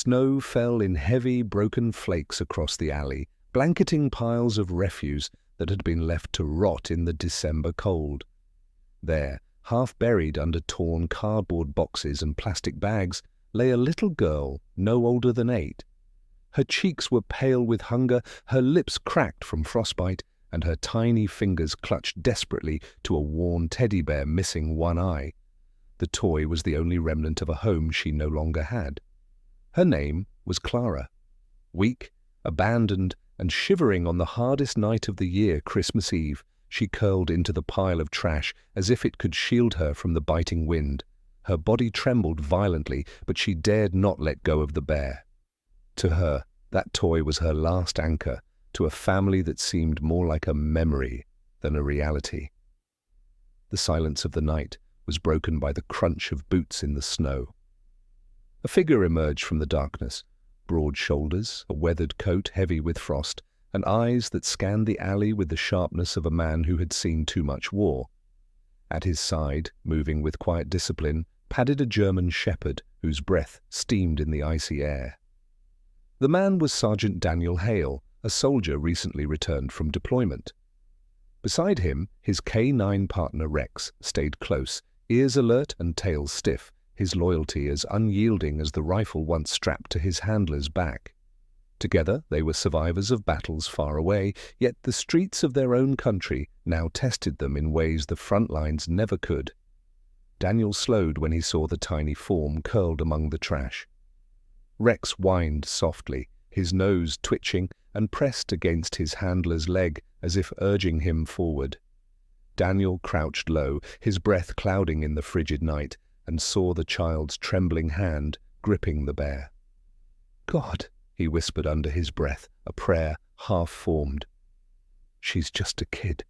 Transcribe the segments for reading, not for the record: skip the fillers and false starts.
Snow fell in heavy, broken flakes across the alley, blanketing piles of refuse that had been left to rot in the December cold. There, half buried under torn cardboard boxes and plastic bags, lay a little girl no older than 8. Her cheeks were pale with hunger, her lips cracked from frostbite, and her tiny fingers clutched desperately to a worn teddy bear missing one eye. The toy was the only remnant of a home she no longer had. Her name was Clara. Weak, abandoned, and shivering on the hardest night of the year, Christmas Eve, she curled into the pile of trash as if it could shield her from the biting wind. Her body trembled violently, but she dared not let go of the bear. To her, that toy was her last anchor to a family that seemed more like a memory than a reality. The silence of the night was broken by the crunch of boots in the snow. A figure emerged from the darkness, broad shoulders, a weathered coat heavy with frost, and eyes that scanned the alley with the sharpness of a man who had seen too much war. At his side, moving with quiet discipline, padded a German shepherd whose breath steamed in the icy air. The man was Sergeant Daniel Hale, a soldier recently returned from deployment. Beside him, his K9 partner Rex stayed close, ears alert and tail stiff, his loyalty as unyielding as the rifle once strapped to his handler's back. Together, they were survivors of battles far away, yet the streets of their own country now tested them in ways the front lines never could. Daniel slowed when he saw the tiny form curled among the trash. Rex whined softly, his nose twitching, and pressed against his handler's leg as if urging him forward. Daniel crouched low, his breath clouding in the frigid night, and saw the child's trembling hand gripping the bear. "God," he whispered under his breath, a prayer half-formed. "She's just a kid."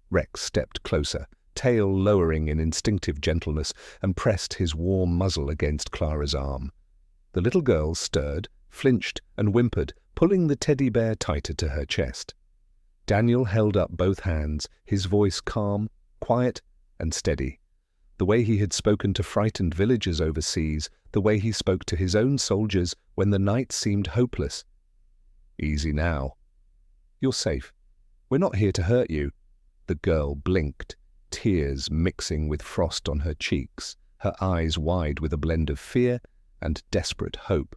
Rex stepped closer, tail lowering in instinctive gentleness, and pressed his warm muzzle against Clara's arm. The little girl stirred, flinched, and whimpered, pulling the teddy bear tighter to her chest. Daniel held up both hands, his voice calm, quiet, and steady. The way he had spoken to frightened villagers overseas, the way he spoke to his own soldiers when the night seemed hopeless. "Easy now. You're safe. We're not here to hurt you." The girl blinked, tears mixing with frost on her cheeks, her eyes wide with a blend of fear and desperate hope.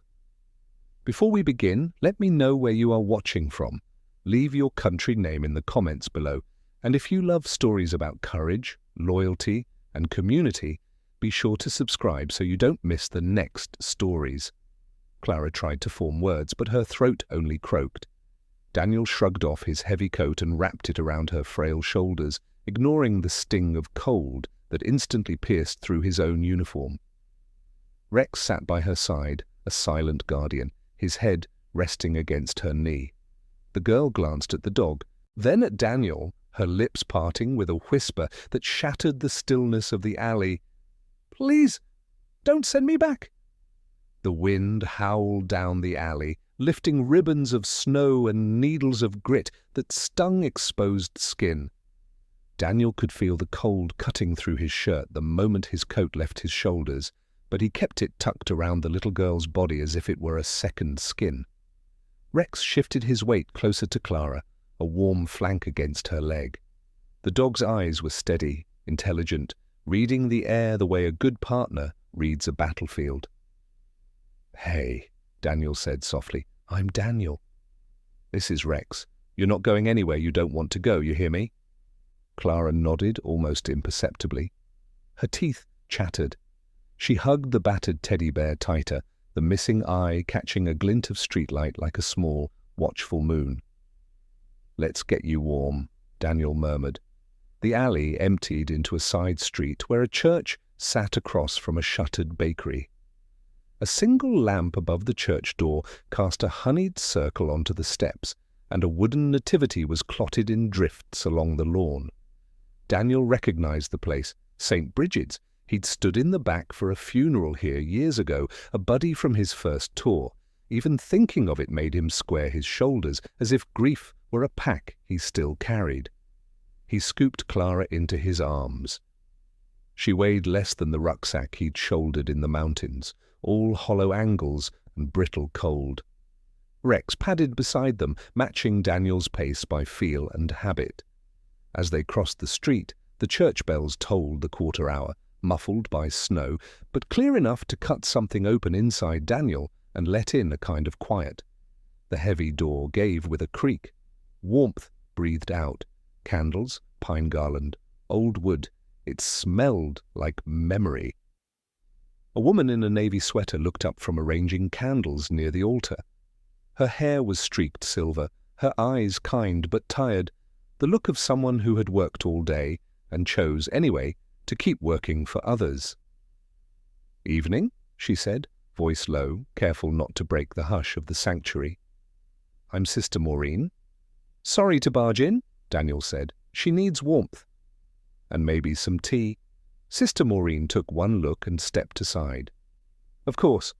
"Before we begin, let me know where you are watching from. Leave your country name in the comments below, and if you love stories about courage, loyalty, and community, be sure to subscribe so you don't miss the next stories." Clara tried to form words, but her throat only croaked. Daniel shrugged off his heavy coat and wrapped it around her frail shoulders, ignoring the sting of cold that instantly pierced through his own uniform. Rex sat by her side, a silent guardian, his head resting against her knee. The girl glanced at the dog, then at Daniel, her lips parting with a whisper that shattered the stillness of the alley. "Please, don't send me back." The wind howled down the alley, lifting ribbons of snow and needles of grit that stung exposed skin. Daniel could feel the cold cutting through his shirt the moment his coat left his shoulders, but he kept it tucked around the little girl's body as if it were a second skin. Rex shifted his weight closer to Clara, a warm flank against her leg. The dog's eyes were steady, intelligent, reading the air the way a good partner reads a battlefield. "Hey," Daniel said softly, "I'm Daniel." "This is Rex. You're not going anywhere you don't want to go, you hear me?" Clara nodded almost imperceptibly. Her teeth chattered. She hugged the battered teddy bear tighter, the missing eye catching a glint of streetlight like a small, watchful moon. "Let's get you warm," Daniel murmured. The alley emptied into a side street where a church sat across from a shuttered bakery. A single lamp above the church door cast a honeyed circle onto the steps, and a wooden nativity was clotted in drifts along the lawn. Daniel recognized the place, St. Bridget's. He'd stood in the back for a funeral here years ago, a buddy from his first tour. Even thinking of it made him square his shoulders, as if grief were a pack he still carried. He scooped Clara into his arms. She weighed less than the rucksack he'd shouldered in the mountains, all hollow angles and brittle cold. Rex padded beside them, matching Daniel's pace by feel and habit. As they crossed the street, the church bells tolled the quarter hour, muffled by snow, but clear enough to cut something open inside Daniel and let in a kind of quiet. The heavy door gave with a creak. Warmth breathed out. Candles, pine garland, old wood. It smelled like memory. A woman in a navy sweater looked up from arranging candles near the altar. Her hair was streaked silver, her eyes kind but tired, the look of someone who had worked all day and chose, anyway, to keep working for others. "Evening," she said, voice low, careful not to break the hush of the sanctuary. "I'm Sister Maureen." "Sorry to barge in," Daniel said. "She needs warmth." "And maybe some tea." Sister Maureen took one look and stepped aside. "Of course.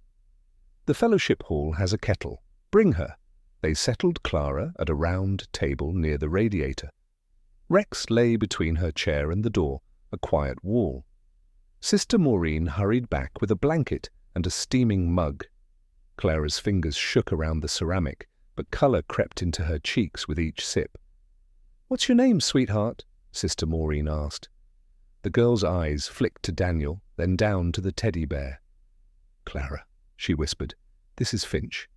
The fellowship hall has a kettle. Bring her." They settled Clara at a round table near the radiator. Rex lay between her chair and the door, a quiet wall. Sister Maureen hurried back with a blanket and a steaming mug. Clara's fingers shook around the ceramic, but colour crept into her cheeks with each sip. "What's your name, sweetheart?" Sister Maureen asked. The girl's eyes flicked to Daniel, then down to the teddy bear. "Clara," she whispered. "This is Finch."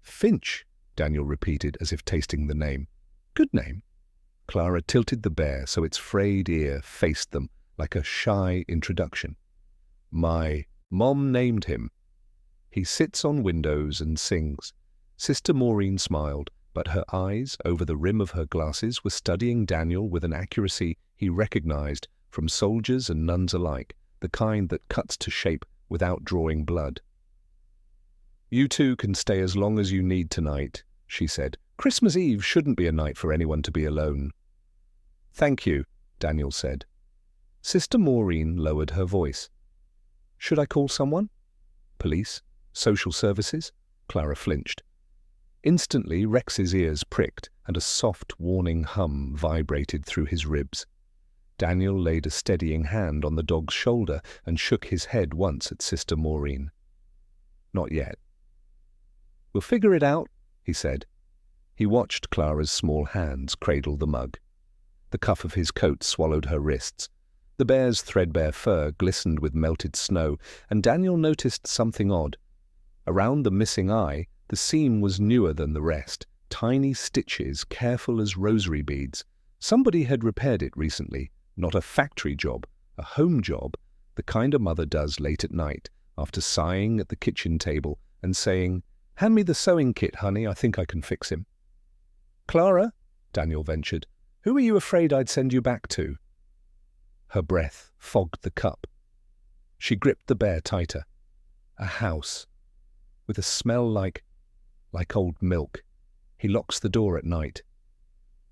"Finch," Daniel repeated as if tasting the name. "Good name." Clara tilted the bear so its frayed ear faced them like a shy introduction. "My mom named him. He sits on windows and sings." Sister Maureen smiled, but her eyes, over the rim of her glasses, were studying Daniel with an accuracy he recognized from soldiers and nuns alike, the kind that cuts to shape without drawing blood. "You two can stay as long as you need tonight," she said. "Christmas Eve shouldn't be a night for anyone to be alone." "Thank you," Daniel said. Sister Maureen lowered her voice. "Should I call someone? Police? Social services?" Clara flinched. Instantly, Rex's ears pricked, and a soft, warning hum vibrated through his ribs. Daniel laid a steadying hand on the dog's shoulder and shook his head once at Sister Maureen. "Not yet." "We'll figure it out," he said. He watched Clara's small hands cradle the mug. The cuff of his coat swallowed her wrists. The bear's threadbare fur glistened with melted snow, and Daniel noticed something odd. Around the missing eye, the seam was newer than the rest, tiny stitches careful as rosary beads. Somebody had repaired it recently, not a factory job, a home job, the kind a mother does late at night, after sighing at the kitchen table and saying, "Hand me the sewing kit, honey, I think I can fix him." "Clara," Daniel ventured, "who are you afraid I'd send you back to?" Her breath fogged the cup. She gripped the bear tighter. "A house, with a smell like old milk. He locks the door at night.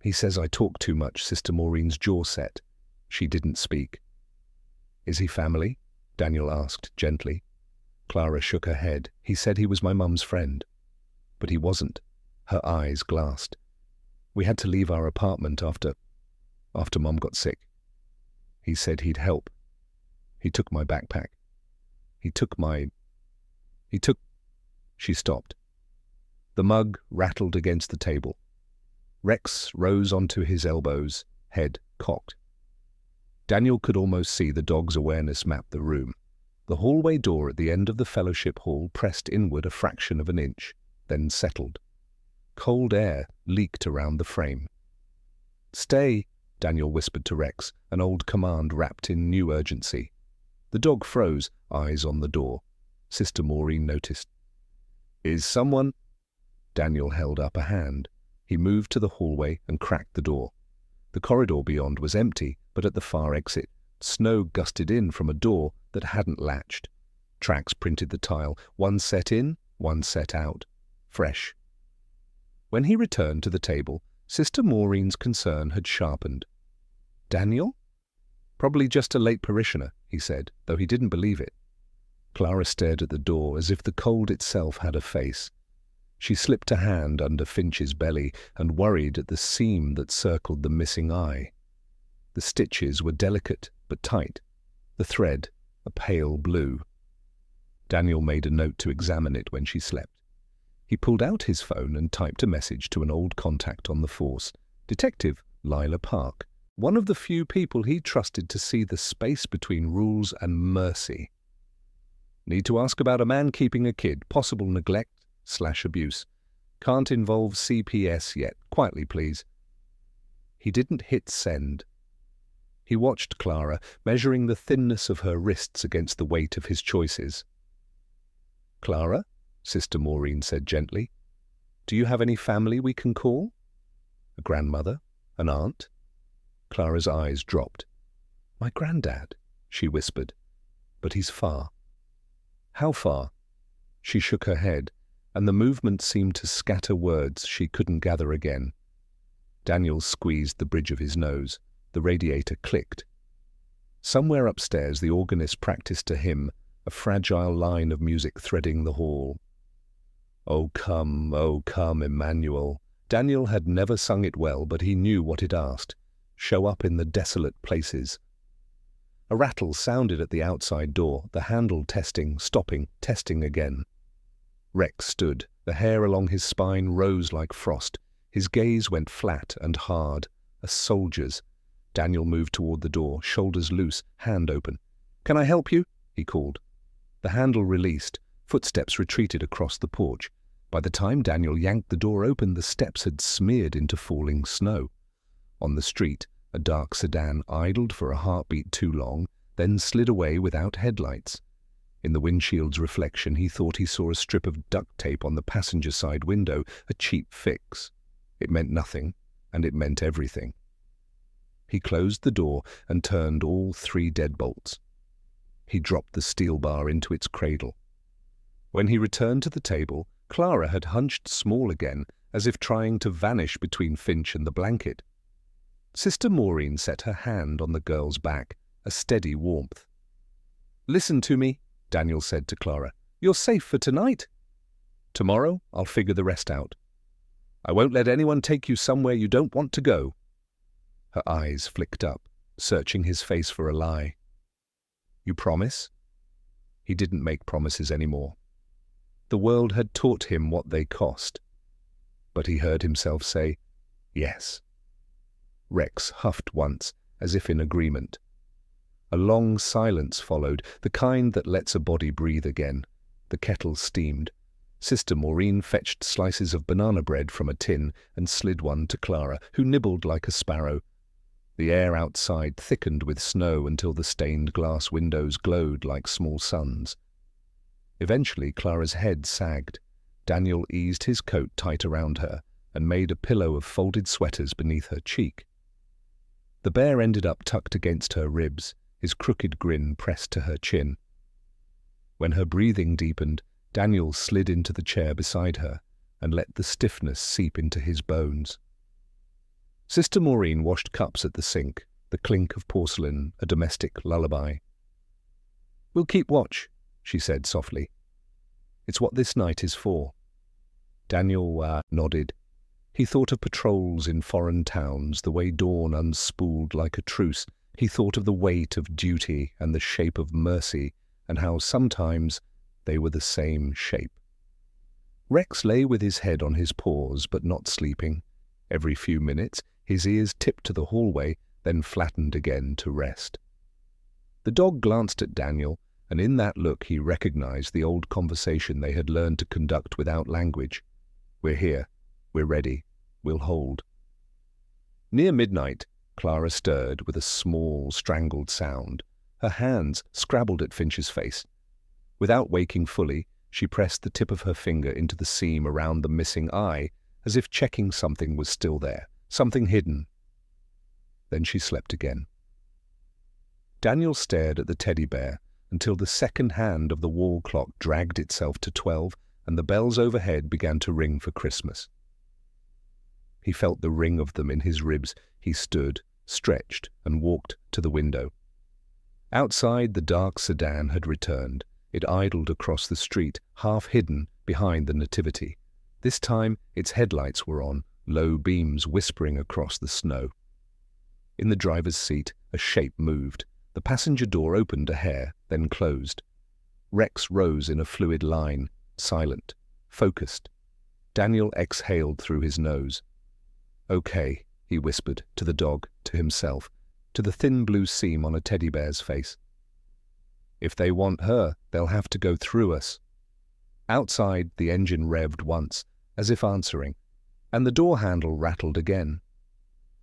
He says I talk too much." Sister Maureen's jaw set. She didn't speak. "Is he family?" Daniel asked gently. Clara shook her head. "He said he was my mum's friend." "But he wasn't." Her eyes glassed. "We had to leave our apartment after Mum got sick. He said he'd help. He took my backpack. He took..." She stopped. The mug rattled against the table. Rex rose onto his elbows, head cocked. Daniel could almost see the dog's awareness map the room. The hallway door at the end of the fellowship hall pressed inward a fraction of an inch, then settled. Cold air leaked around the frame. "Stay," Daniel whispered to Rex, an old command wrapped in new urgency. The dog froze, eyes on the door. Sister Maureen noticed. "Is someone—" Daniel held up a hand. He moved to the hallway and cracked the door. The corridor beyond was empty, but at the far exit, snow gusted in from a door that hadn't latched. Tracks printed the tile, one set in, one set out. Fresh. When he returned to the table, Sister Maureen's concern had sharpened. "Daniel?" "Probably just a late parishioner," he said, though he didn't believe it. Clara stared at the door as if the cold itself had a face. She slipped a hand under Finch's belly and worried at the seam that circled the missing eye. The stitches were delicate but tight, the thread a pale blue. Daniel made a note to examine it when she slept. He pulled out his phone and typed a message to an old contact on the force, Detective Lila Park, one of the few people he trusted to see the space between rules and mercy. Need to ask about a man keeping a kid, possible neglect/abuse. Can't involve CPS yet. Quietly, please. He didn't hit send. He watched Clara, measuring the thinness of her wrists against the weight of his choices. Clara, Sister Maureen said gently, do you have any family we can call? A grandmother? An aunt? Clara's eyes dropped. My granddad, she whispered, but he's far. How far? She shook her head, and the movement seemed to scatter words she couldn't gather again. Daniel squeezed the bridge of his nose. The radiator clicked. Somewhere upstairs the organist practiced a hymn, a fragile line of music threading the hall. O come, Emmanuel. Daniel had never sung it well, but he knew what it asked. Show up in the desolate places. A rattle sounded at the outside door, the handle testing, stopping, testing again. Rex stood. The hair along his spine rose like frost. His gaze went flat and hard, a soldier's. Daniel moved toward the door, shoulders loose, hand open. Can I help you? He called. The handle released. Footsteps retreated across the porch. By the time Daniel yanked the door open, the steps had smeared into falling snow. On the street, a dark sedan idled for a heartbeat too long, then slid away without headlights. In the windshield's reflection, he thought he saw a strip of duct tape on the passenger side window, a cheap fix. It meant nothing, and it meant everything. He closed the door and turned all 3 deadbolts. He dropped the steel bar into its cradle. When he returned to the table, Clara had hunched small again, as if trying to vanish between Finch and the blanket. Sister Maureen set her hand on the girl's back, a steady warmth. Listen to me, Daniel said to Clara. You're safe for tonight. Tomorrow, I'll figure the rest out. I won't let anyone take you somewhere you don't want to go. Her eyes flicked up, searching his face for a lie. You promise? He didn't make promises anymore. The world had taught him what they cost. But he heard himself say, yes. Rex huffed once, as if in agreement. A long silence followed, the kind that lets a body breathe again. The kettle steamed. Sister Maureen fetched slices of banana bread from a tin and slid one to Clara, who nibbled like a sparrow. The air outside thickened with snow until the stained glass windows glowed like small suns. Eventually, Clara's head sagged. Daniel eased his coat tight around her and made a pillow of folded sweaters beneath her cheek. The bear ended up tucked against her ribs, his crooked grin pressed to her chin. When her breathing deepened, Daniel slid into the chair beside her and let the stiffness seep into his bones. Sister Maureen washed cups at the sink, the clink of porcelain, a domestic lullaby. We'll keep watch, she said softly. It's what this night is for. Daniel nodded. He thought of patrols in foreign towns, the way dawn unspooled like a truce. He thought of the weight of duty and the shape of mercy, and how sometimes they were the same shape. Rex lay with his head on his paws, but not sleeping. Every few minutes, his ears tipped to the hallway, then flattened again to rest. The dog glanced at Daniel, and in that look he recognized the old conversation they had learned to conduct without language. We're here. We're ready. We'll hold. Near midnight, Clara stirred with a small, strangled sound. Her hands scrabbled at Finch's face. Without waking fully, she pressed the tip of her finger into the seam around the missing eye, as if checking something was still there, something hidden. Then she slept again. Daniel stared at the teddy bear until the second hand of the wall clock dragged itself to 12 and the bells overhead began to ring for Christmas. He felt the ring of them in his ribs. He stood, stretched, and walked to the window. Outside, the dark sedan had returned. It idled across the street, half hidden behind the nativity. This time, its headlights were on, low beams whispering across the snow. In the driver's seat, a shape moved. The passenger door opened a hair, then closed. Rex rose in a fluid line, silent, focused. Daniel exhaled through his nose. "Okay," he whispered, to the dog, to himself, to the thin blue seam on a teddy bear's face. "If they want her, they'll have to go through us." Outside, the engine revved once, as if answering, and the door handle rattled again.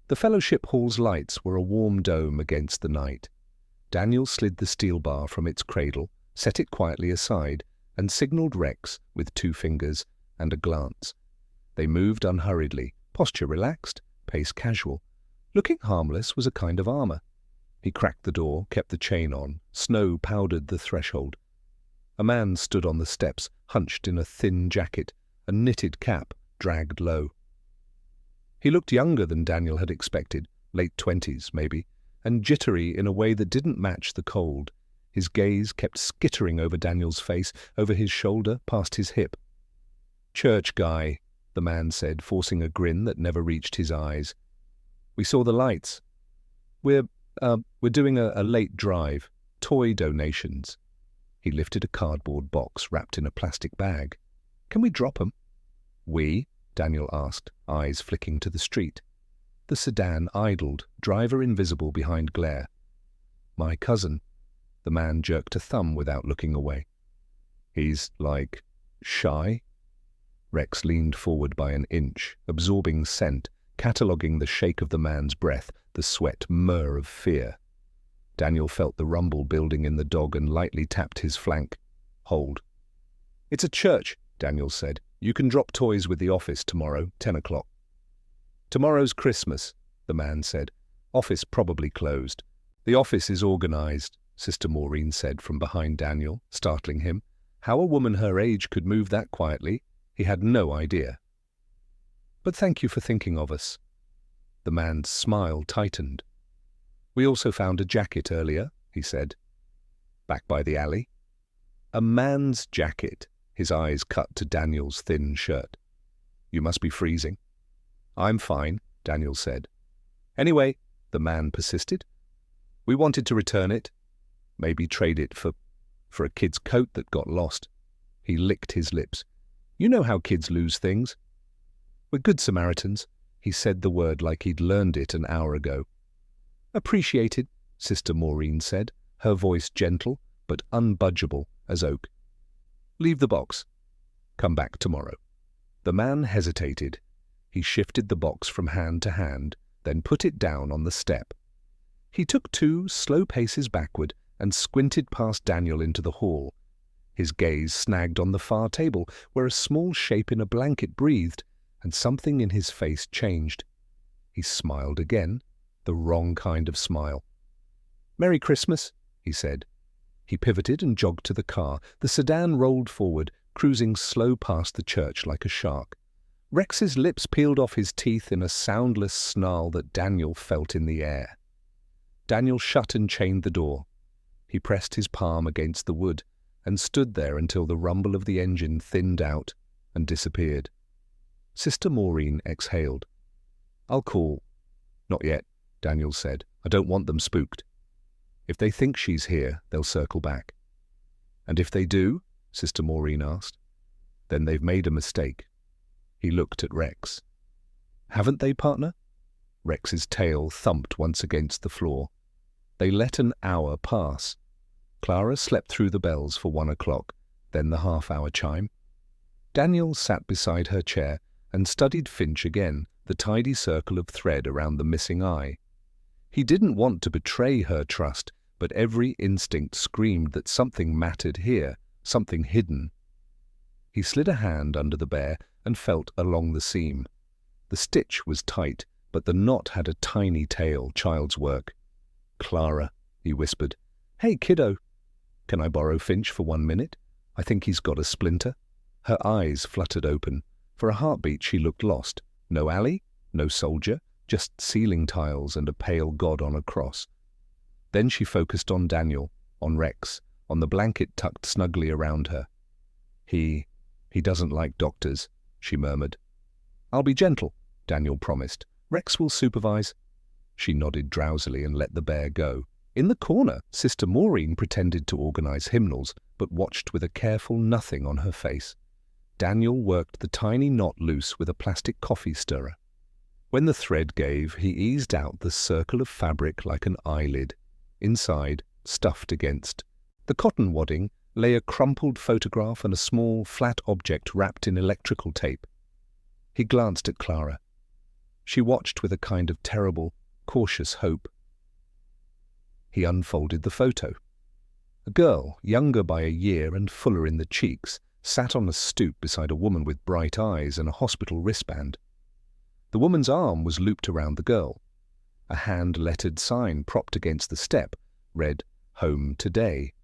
The Fellowship Hall's lights were a warm dome against the night. Daniel slid the steel bar from its cradle, set it quietly aside, and signaled Rex with 2 fingers and a glance. They moved unhurriedly, posture relaxed, pace casual. Looking harmless was a kind of armor. He cracked the door, kept the chain on. Snow powdered the threshold. A man stood on the steps, hunched in a thin jacket, a knitted cap dragged low. He looked younger than Daniel had expected, late 20s maybe, and jittery in a way that didn't match the cold. His gaze kept skittering over Daniel's face, over his shoulder, past his hip. "Church guy," the man said, forcing a grin that never reached his eyes. "We saw the lights. We're doing a late drive. Toy donations." He lifted a cardboard box wrapped in a plastic bag. "Can we drop 'em?" "We?" Daniel asked, eyes flicking to the street. The sedan idled, driver invisible behind glare. "My cousin." The man jerked a thumb without looking away. "He's, like, shy?" Rex leaned forward by an inch, absorbing scent, cataloguing the shake of the man's breath, the sweat murr of fear. Daniel felt the rumble building in the dog and lightly tapped his flank. "Hold." "It's a church," Daniel said. "You can drop toys with the office tomorrow, 10 o'clock. "Tomorrow's Christmas," the man said. "Office probably closed." "The office is organized," Sister Maureen said from behind Daniel, startling him. How a woman her age could move that quietly, he had no idea. "But thank you for thinking of us." The man's smile tightened. "We also found a jacket earlier," he said. "Back by the alley." A man's jacket. His eyes cut to Daniel's thin shirt. "You must be freezing." "I'm fine," Daniel said. "Anyway," the man persisted, "we wanted to return it. Maybe trade it for a kid's coat that got lost." He licked his lips. "You know how kids lose things." "We're good Samaritans." He said the word like he'd learned it an hour ago. "Appreciated," Sister Maureen said, her voice gentle but unbudgeable as oak. "Leave the box. Come back tomorrow." The man hesitated. He shifted the box from hand to hand, then put it down on the step. He took 2 slow paces backward and squinted past Daniel into the hall. His gaze snagged on the far table, where a small shape in a blanket breathed, and something in his face changed. He smiled again, the wrong kind of smile. "Merry Christmas," he said. He pivoted and jogged to the car. The sedan rolled forward, cruising slow past the church like a shark. Rex's lips peeled off his teeth in a soundless snarl that Daniel felt in the air. Daniel shut and chained the door. He pressed his palm against the wood and stood there until the rumble of the engine thinned out and disappeared. Sister Maureen exhaled. "I'll call." "Not yet," Daniel said. "I don't want them spooked. If they think she's here, they'll circle back." "And if they do?" Sister Maureen asked. "Then they've made a mistake." He looked at Rex. "Haven't they, partner?" Rex's tail thumped once against the floor. They let an hour pass. Clara slept through the bells for 1 o'clock, then the half-hour chime. Daniel sat beside her chair and studied Finch again, the tidy circle of thread around the missing eye. He didn't want to betray her trust, but every instinct screamed that something mattered here, something hidden. He slid a hand under the bear and felt along the seam. The stitch was tight, but the knot had a tiny tail, child's work. "Clara," he whispered. "Hey, kiddo. Can I borrow Finch for 1 minute? I think he's got a splinter." Her eyes fluttered open. For a heartbeat she looked lost. No alley, no soldier, just ceiling tiles and a pale god on a cross. Then she focused on Daniel, on Rex, on the blanket tucked snugly around her. He doesn't like doctors," she murmured. "I'll be gentle," Daniel promised. "Rex will supervise." She nodded drowsily and let the bear go. In the corner, Sister Maureen pretended to organize hymnals, but watched with a careful nothing on her face. Daniel worked the tiny knot loose with a plastic coffee stirrer. When the thread gave, he eased out the circle of fabric like an eyelid. Inside, stuffed against the cotton wadding, lay a crumpled photograph and a small, flat object wrapped in electrical tape. He glanced at Clara. She watched with a kind of terrible, cautious hope. He unfolded the photo. A girl, younger by a year and fuller in the cheeks, sat on a stoop beside a woman with bright eyes and a hospital wristband. The woman's arm was looped around the girl. A hand-lettered sign propped against the step read, "Home Today."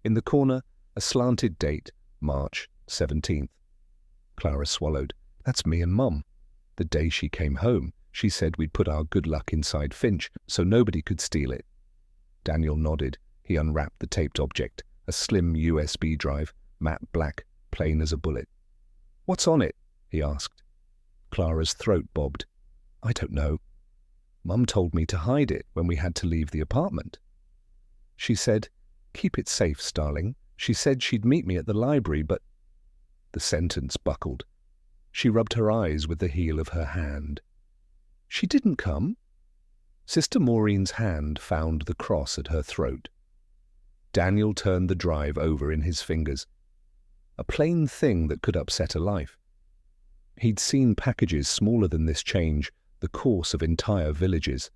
In the corner, a slanted date, March 17th. Clara swallowed. That's me and Mum. The day she came home, she said we'd put our good luck inside Finch so nobody could steal it. Daniel nodded. He unwrapped the taped object, a slim USB drive, matte black, plain as a bullet. "What's on it?" he asked. Clara's throat bobbed. "I don't know. Mum told me to hide it when we had to leave the apartment. She said, 'Keep it safe, Starling.' She said she'd meet me at the library, but—" The sentence buckled. She rubbed her eyes with the heel of her hand. "She didn't come?" Sister Maureen's hand found the cross at her throat. Daniel turned the drive over in his fingers. A plain thing that could upset a life. He'd seen packages smaller than this change the course of entire villages.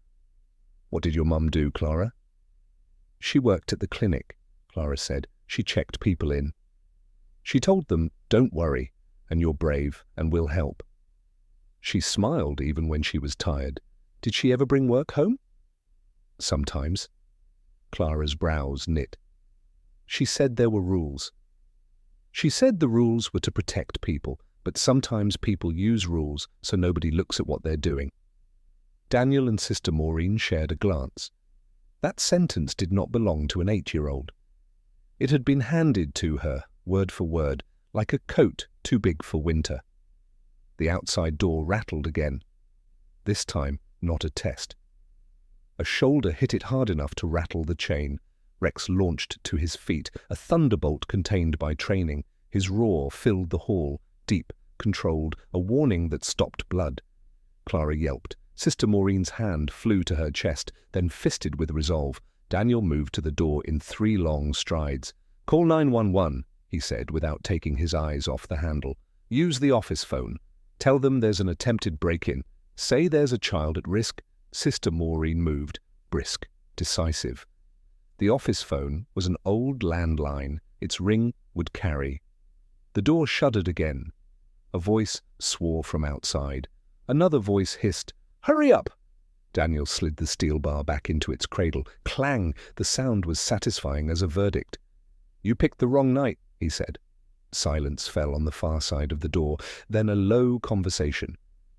"What did your mum do, Clara?" "She worked at the clinic," Clara said. "She checked people in. She told them, 'Don't worry, and you're brave, and we'll help.' She smiled even when she was tired. Did she ever bring work home?" "Sometimes." Clara's brows knit. "She said there were rules." "She said the rules were to protect people, but sometimes people use rules so nobody looks at what they're doing." Daniel and Sister Maureen shared a glance. That sentence did not belong to an 8-year-old. It had been handed to her, word for word, like a coat too big for winter. The outside door rattled again. This time, not a test. A shoulder hit it hard enough to rattle the chain. Rex launched to his feet, a thunderbolt contained by training. His roar filled the hall, deep, controlled, a warning that stopped blood. Clara yelped. Sister Maureen's hand flew to her chest, then fisted with resolve. Daniel moved to the door in 3 long strides. "Call 911, he said, without taking his eyes off the handle. "Use the office phone. Tell them there's an attempted break-in. Say there's a child at risk." Sister Maureen moved, brisk, decisive. The office phone was an old landline. Its ring would carry. The door shuddered again. A voice swore from outside. Another voice hissed, "Hurry up!" Daniel slid the steel bar back into its cradle. Clang! The sound was satisfying as a verdict. "You picked the wrong night," he said. Silence fell on the far side of the door, then a low conversation.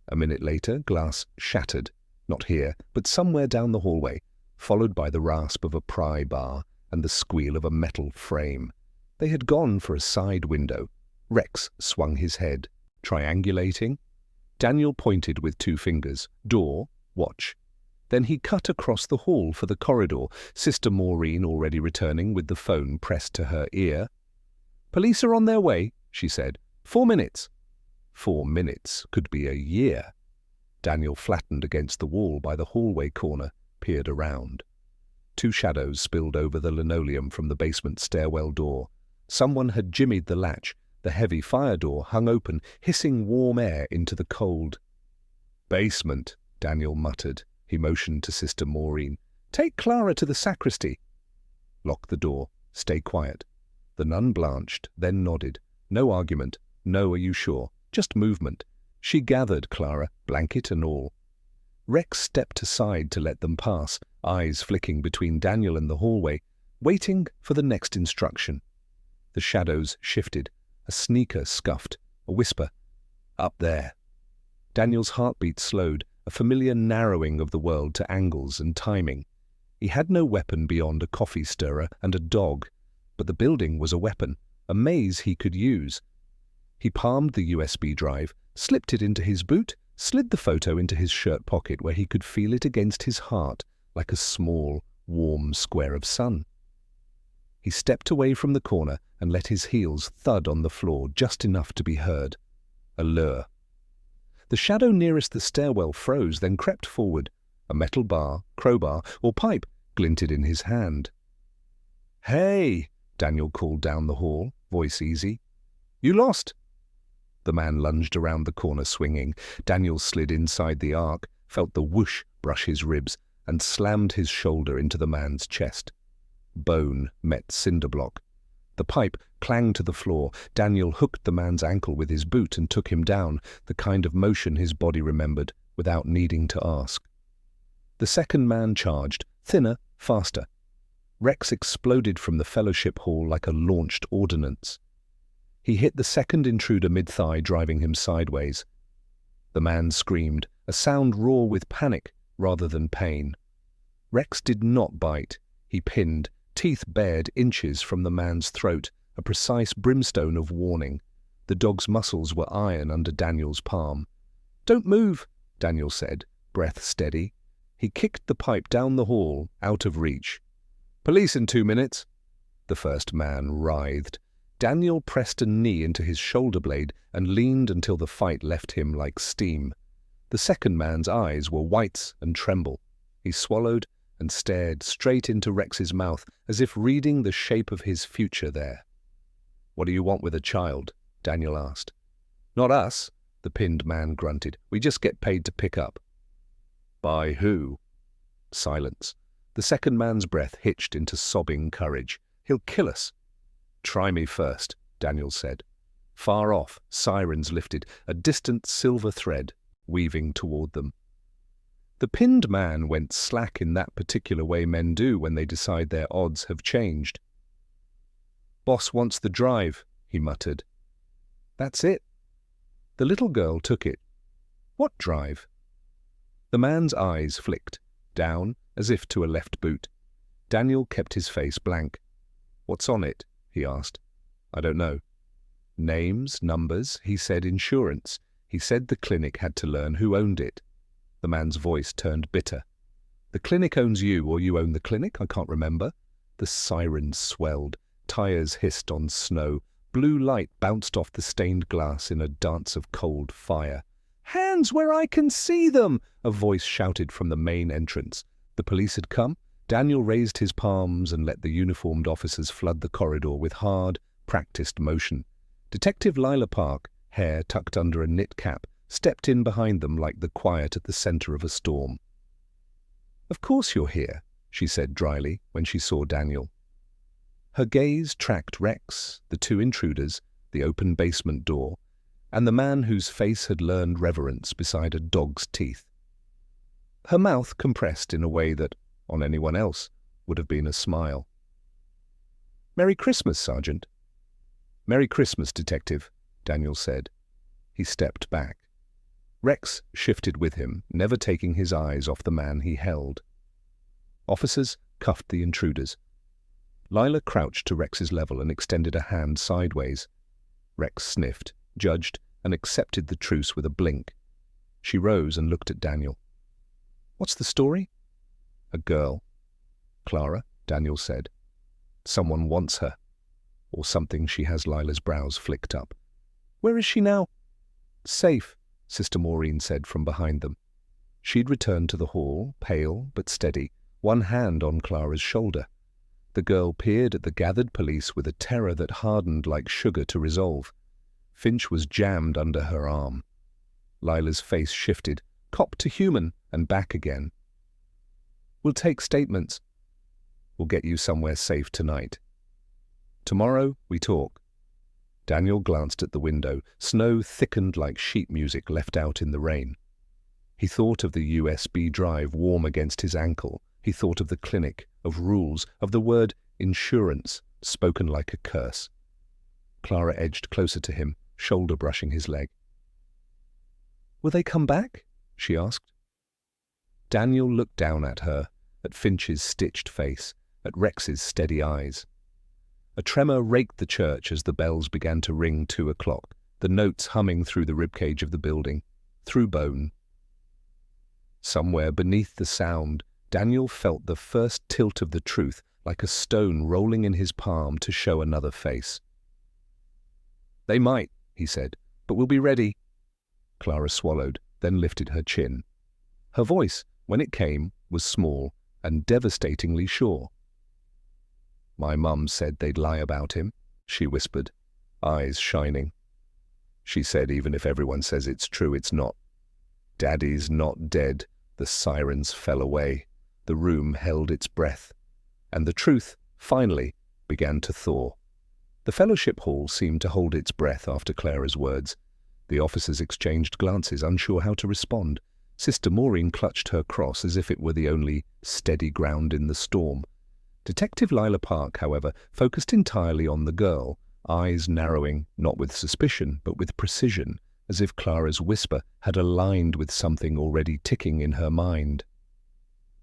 A minute later, glass shattered. Not here, but somewhere down the hallway, followed by the rasp of a pry bar and the squeal of a metal frame. They had gone for a side window. Rex swung his head. Triangulating? Daniel pointed with 2 fingers. Door, watch. Then he cut across the hall for the corridor, Sister Maureen already returning with the phone pressed to her ear. "Police are on their way," she said. 4 minutes. 4 minutes could be a year. Daniel flattened against the wall by the hallway corner, peered around. 2 shadows spilled over the linoleum from the basement stairwell door. Someone had jimmied the latch. The heavy fire door hung open, hissing warm air into the cold. "Basement," Daniel muttered. He motioned to Sister Maureen. "Take Clara to the sacristy." "Lock the door. Stay quiet." The nun blanched, then nodded. No argument. No, are you sure? Just movement. She gathered Clara, blanket and all. Rex stepped aside to let them pass, eyes flicking between Daniel and the hallway, waiting for the next instruction. The shadows shifted. A sneaker scuffed. A whisper. "Up there." Daniel's heartbeat slowed, a familiar narrowing of the world to angles and timing. He had no weapon beyond a coffee stirrer and a dog, but the building was a weapon, a maze he could use. He palmed the USB drive, slipped it into his boot, slid the photo into his shirt pocket where he could feel it against his heart like a small, warm square of sun. He stepped away from the corner and let his heels thud on the floor just enough to be heard. A lure. The shadow nearest the stairwell froze, then crept forward. A metal bar, crowbar, or pipe glinted in his hand. "Hey!" Daniel called down the hall, voice easy. "You lost!" The man lunged around the corner swinging. Daniel slid inside the arc, felt the whoosh brush his ribs, and slammed his shoulder into the man's chest. Bone met cinder block. The pipe clanged to the floor. Daniel hooked the man's ankle with his boot and took him down, the kind of motion his body remembered, without needing to ask. The second man charged, thinner, faster. Rex exploded from the fellowship hall like a launched ordnance. He hit the second intruder mid-thigh, driving him sideways. The man screamed, a sound raw with panic rather than pain. Rex did not bite. He pinned, teeth bared inches from the man's throat, a precise brimstone of warning. The dog's muscles were iron under Daniel's palm. "Don't move," Daniel said, breath steady. He kicked the pipe down the hall, out of reach. "Police in 2 minutes." The first man writhed. Daniel pressed a knee into his shoulder blade and leaned until the fight left him like steam. The second man's eyes were whites and tremble. He swallowed and stared straight into Rex's mouth, as if reading the shape of his future there. "What do you want with a child?" Daniel asked. "Not us," the pinned man grunted. "We just get paid to pick up." "By who?" Silence. The second man's breath hitched into sobbing courage. "He'll kill us." "Try me first," Daniel said. Far off, sirens lifted, a distant silver thread weaving toward them. The pinned man went slack in that particular way men do when they decide their odds have changed. "Boss wants the drive," he muttered. "That's it." The little girl took it. "What drive?" The man's eyes flicked, down as if to a left boot. Daniel kept his face blank. "What's on it?" he asked. "I don't know." "Names, numbers," he said. "Insurance." He said the clinic had to learn who owned it. The man's voice turned bitter. "The clinic owns you, or you own the clinic? I can't remember." The sirens swelled. Tires hissed on snow. Blue light bounced off the stained glass in a dance of cold fire. "Hands where I can see them!" a voice shouted from the main entrance. The police had come. Daniel raised his palms and let the uniformed officers flood the corridor with hard, practiced motion. Detective Lila Park, hair tucked under a knit cap, stepped in behind them like the quiet at the center of a storm. "Of course you're here," she said dryly when she saw Daniel. Her gaze tracked Rex, the two intruders, the open basement door, and the man whose face had learned reverence beside a dog's teeth. Her mouth compressed in a way that, on anyone else, would have been a smile. "Merry Christmas, Sergeant." "Merry Christmas, Detective," Daniel said. He stepped back. Rex shifted with him, never taking his eyes off the man he held. Officers cuffed the intruders. Lila crouched to Rex's level and extended a hand sideways. Rex sniffed, judged, and accepted the truce with a blink. She rose and looked at Daniel. "What's the story?" "A girl." "Clara," Daniel said. "Someone wants her." Or something. She has. Lila's brows flicked up. "Where is she now?" "Safe," Sister Maureen said from behind them. She'd returned to the hall, pale but steady, one hand on Clara's shoulder. The girl peered at the gathered police with a terror that hardened like sugar to resolve. Finch was jammed under her arm. Lila's face shifted, cop to human, and back again. "We'll take statements." "We'll get you somewhere safe tonight. Tomorrow we talk." Daniel glanced at the window. Snow thickened like sheet music left out in the rain. He thought of the USB drive warm against his ankle. He thought of the clinic, of rules, of the word insurance, spoken like a curse. Clara edged closer to him, shoulder brushing his leg. "Will they come back?" she asked. Daniel looked down at her, at Finch's stitched face, at Rex's steady eyes. A tremor raked the church as the bells began to ring 2 o'clock, the notes humming through the ribcage of the building, through bone. Somewhere beneath the sound, Daniel felt the first tilt of the truth, like a stone rolling in his palm to show another face. "They might," he said, "but we'll be ready." Clara swallowed, then lifted her chin. Her voice, when it came, was small and devastatingly sure. "My mum said they'd lie about him," she whispered, eyes shining. "She said even if everyone says it's true, it's not. Daddy's not dead." The sirens fell away. The room held its breath. And the truth, finally, began to thaw. The fellowship hall seemed to hold its breath after Clara's words. The officers exchanged glances, unsure how to respond. Sister Maureen clutched her cross as if it were the only steady ground in the storm. Detective Lila Park, however, focused entirely on the girl, eyes narrowing, not with suspicion, but with precision, as if Clara's whisper had aligned with something already ticking in her mind.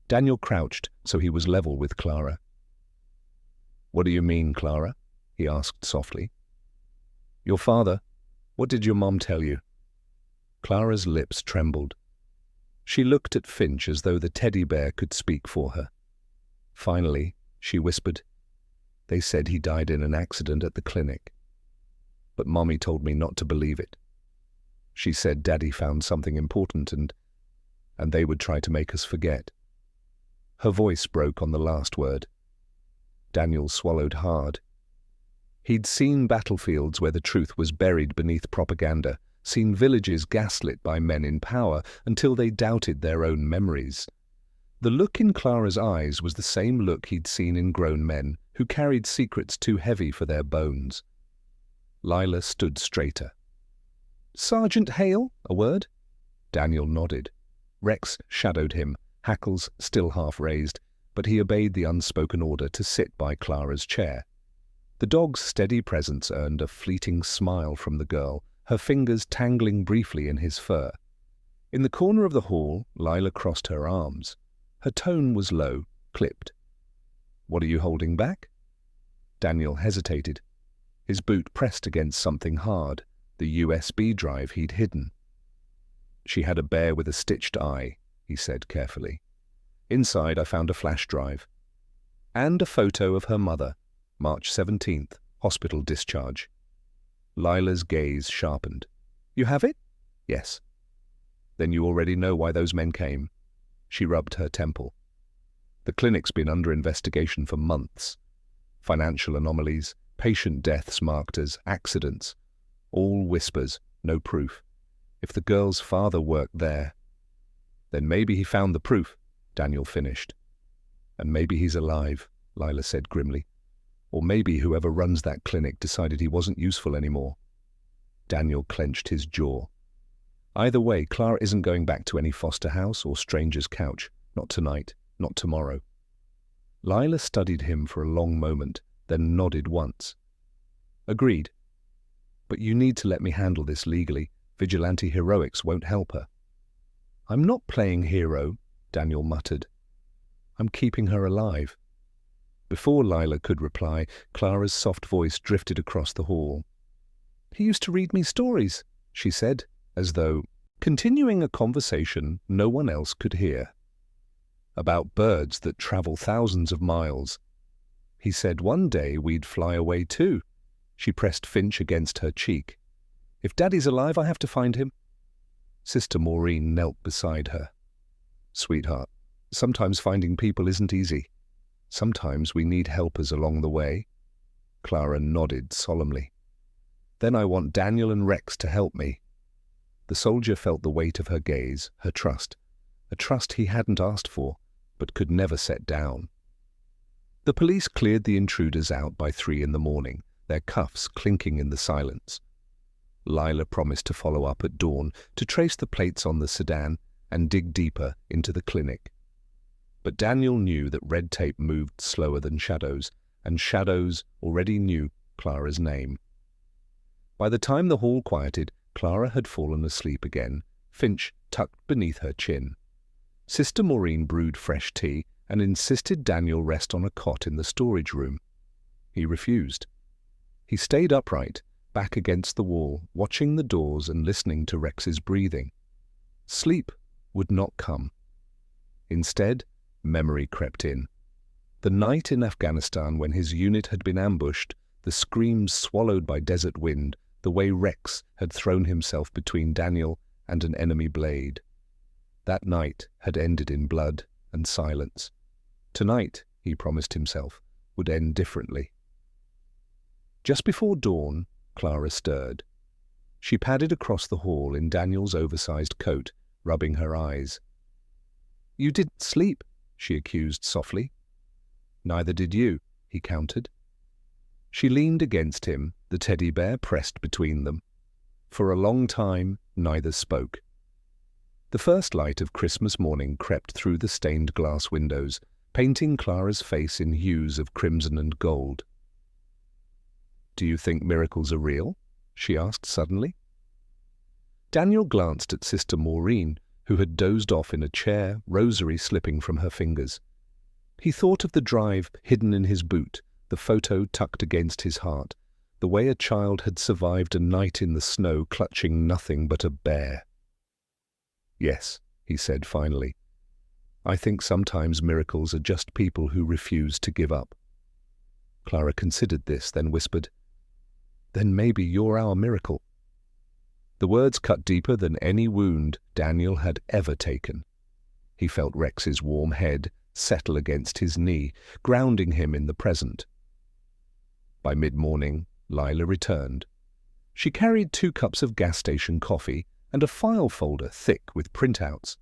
Daniel crouched, so he was level with Clara. "What do you mean, Clara?" he asked softly. "Your father, what did your mom tell you?" Clara's lips trembled. She looked at Finch as though the teddy bear could speak for her. Finally, she whispered, "They said he died in an accident at the clinic. But Mommy told me not to believe it. She said Daddy found something important and they would try to make us forget." Her voice broke on the last word. Daniel swallowed hard. He'd seen battlefields where the truth was buried beneath propaganda, seen villages gaslit by men in power until they doubted their own memories. The look in Clara's eyes was the same look he'd seen in grown men who carried secrets too heavy for their bones. Lila stood straighter. "Sergeant Hale, a word?" Daniel nodded. Rex shadowed him, hackles still half raised, but he obeyed the unspoken order to sit by Clara's chair. The dog's steady presence earned a fleeting smile from the girl, her fingers tangling briefly in his fur. In the corner of the hall, Lila crossed her arms. Her tone was low, clipped. "What are you holding back?" Daniel hesitated. His boot pressed against something hard, the USB drive he'd hidden. "She had a bear with a stitched eye," he said carefully. "Inside I found a flash drive. And a photo of her mother, March 17th, hospital discharge." Lila's gaze sharpened. "You have it?" "Yes." "Then you already know why those men came." She rubbed her temple. "The clinic's been under investigation for months. Financial anomalies, patient deaths marked as accidents. All whispers, no proof. If the girl's father worked there..." "Then maybe he found the proof," Daniel finished. "And maybe he's alive," Lila said grimly. "Or maybe whoever runs that clinic decided he wasn't useful anymore." Daniel clenched his jaw. Either way, Clara isn't going back to any foster house or stranger's couch. Not tonight, not tomorrow. Lila studied him for a long moment, then nodded once. "Agreed. But you need to let me handle this legally. Vigilante heroics won't help her." "I'm not playing hero," Daniel muttered. "I'm keeping her alive." Before Lila could reply, Clara's soft voice drifted across the hall. "He used to read me stories," she said, as though continuing a conversation no one else could hear. "About birds that travel thousands of miles. He said one day we'd fly away too." She pressed Finch against her cheek. "If Daddy's alive, I have to find him." Sister Maureen knelt beside her. "Sweetheart, sometimes finding people isn't easy. Sometimes we need helpers along the way." Clara nodded solemnly. "Then I want Daniel and Rex to help me." The soldier felt the weight of her gaze, her trust, a trust he hadn't asked for, but could never set down. The police cleared the intruders out by 3 in the morning, their cuffs clinking in the silence. Lila promised to follow up at dawn to trace the plates on the sedan and dig deeper into the clinic. But Daniel knew that red tape moved slower than shadows, and shadows already knew Clara's name. By the time the hall quieted, Clara had fallen asleep again, Finch tucked beneath her chin. Sister Maureen brewed fresh tea and insisted Daniel rest on a cot in the storage room. He refused. He stayed upright, back against the wall, watching the doors and listening to Rex's breathing. Sleep would not come. Instead, memory crept in. The night in Afghanistan when his unit had been ambushed, the screams swallowed by desert wind, the way Rex had thrown himself between Daniel and an enemy blade. That night had ended in blood and silence. Tonight, he promised himself, would end differently. Just before dawn, Clara stirred. She padded across the hall in Daniel's oversized coat, rubbing her eyes. "You didn't sleep," she accused softly. "Neither did you," he countered. She leaned against him, the teddy bear pressed between them. For a long time, neither spoke. The first light of Christmas morning crept through the stained glass windows, painting Clara's face in hues of crimson and gold. "Do you think miracles are real?" she asked suddenly. Daniel glanced at Sister Maureen, who had dozed off in a chair, rosary slipping from her fingers. He thought of the drive hidden in his boot, the photo tucked against his heart, the way a child had survived a night in the snow clutching nothing but a bear. "Yes," he said finally. "I think sometimes miracles are just people who refuse to give up." Clara considered this, then whispered, "Then maybe you're our miracle." The words cut deeper than any wound Daniel had ever taken. He felt Rex's warm head settle against his knee, grounding him in the present. By mid-morning, Lila returned. She carried 2 cups of gas station coffee and a file folder thick with printouts.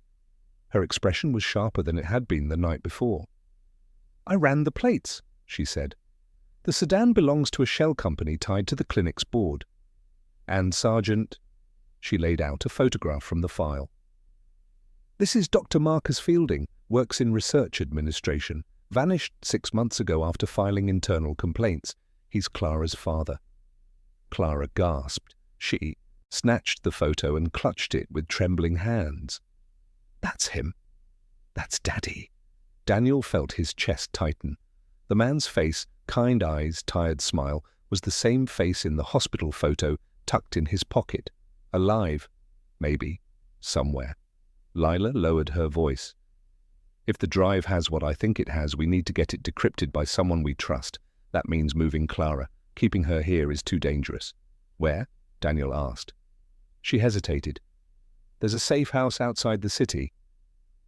Her expression was sharper than it had been the night before. "I ran the plates," she said. "The sedan belongs to a shell company tied to the clinic's board. And Sergeant—" She laid out a photograph from the file. "This is Dr. Marcus Fielding, works in research administration, vanished 6 months ago after filing internal complaints. He's Clara's father." Clara gasped. She snatched the photo and clutched it with trembling hands. "That's him. That's Daddy." Daniel felt his chest tighten. The man's face, kind eyes, tired smile, was the same face in the hospital photo tucked in his pocket. Alive, maybe, somewhere. Lila lowered her voice. "If the drive has what I think it has, we need to get it decrypted by someone we trust. That means moving Clara. Keeping her here is too dangerous." "Where?" Daniel asked. She hesitated. "There's a safe house outside the city.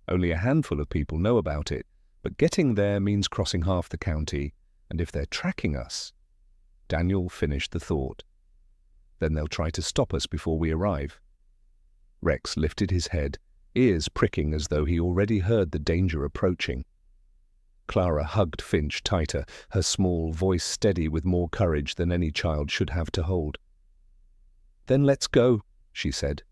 Only a handful of people know about it, but getting there means crossing half the county, and if they're tracking us—" Daniel finished the thought. "Then they'll try to stop us before we arrive." Rex lifted his head, ears pricking as though he already heard the danger approaching. Clara hugged Finch tighter, her small voice steady with more courage than any child should have to hold. "Then let's go," she said.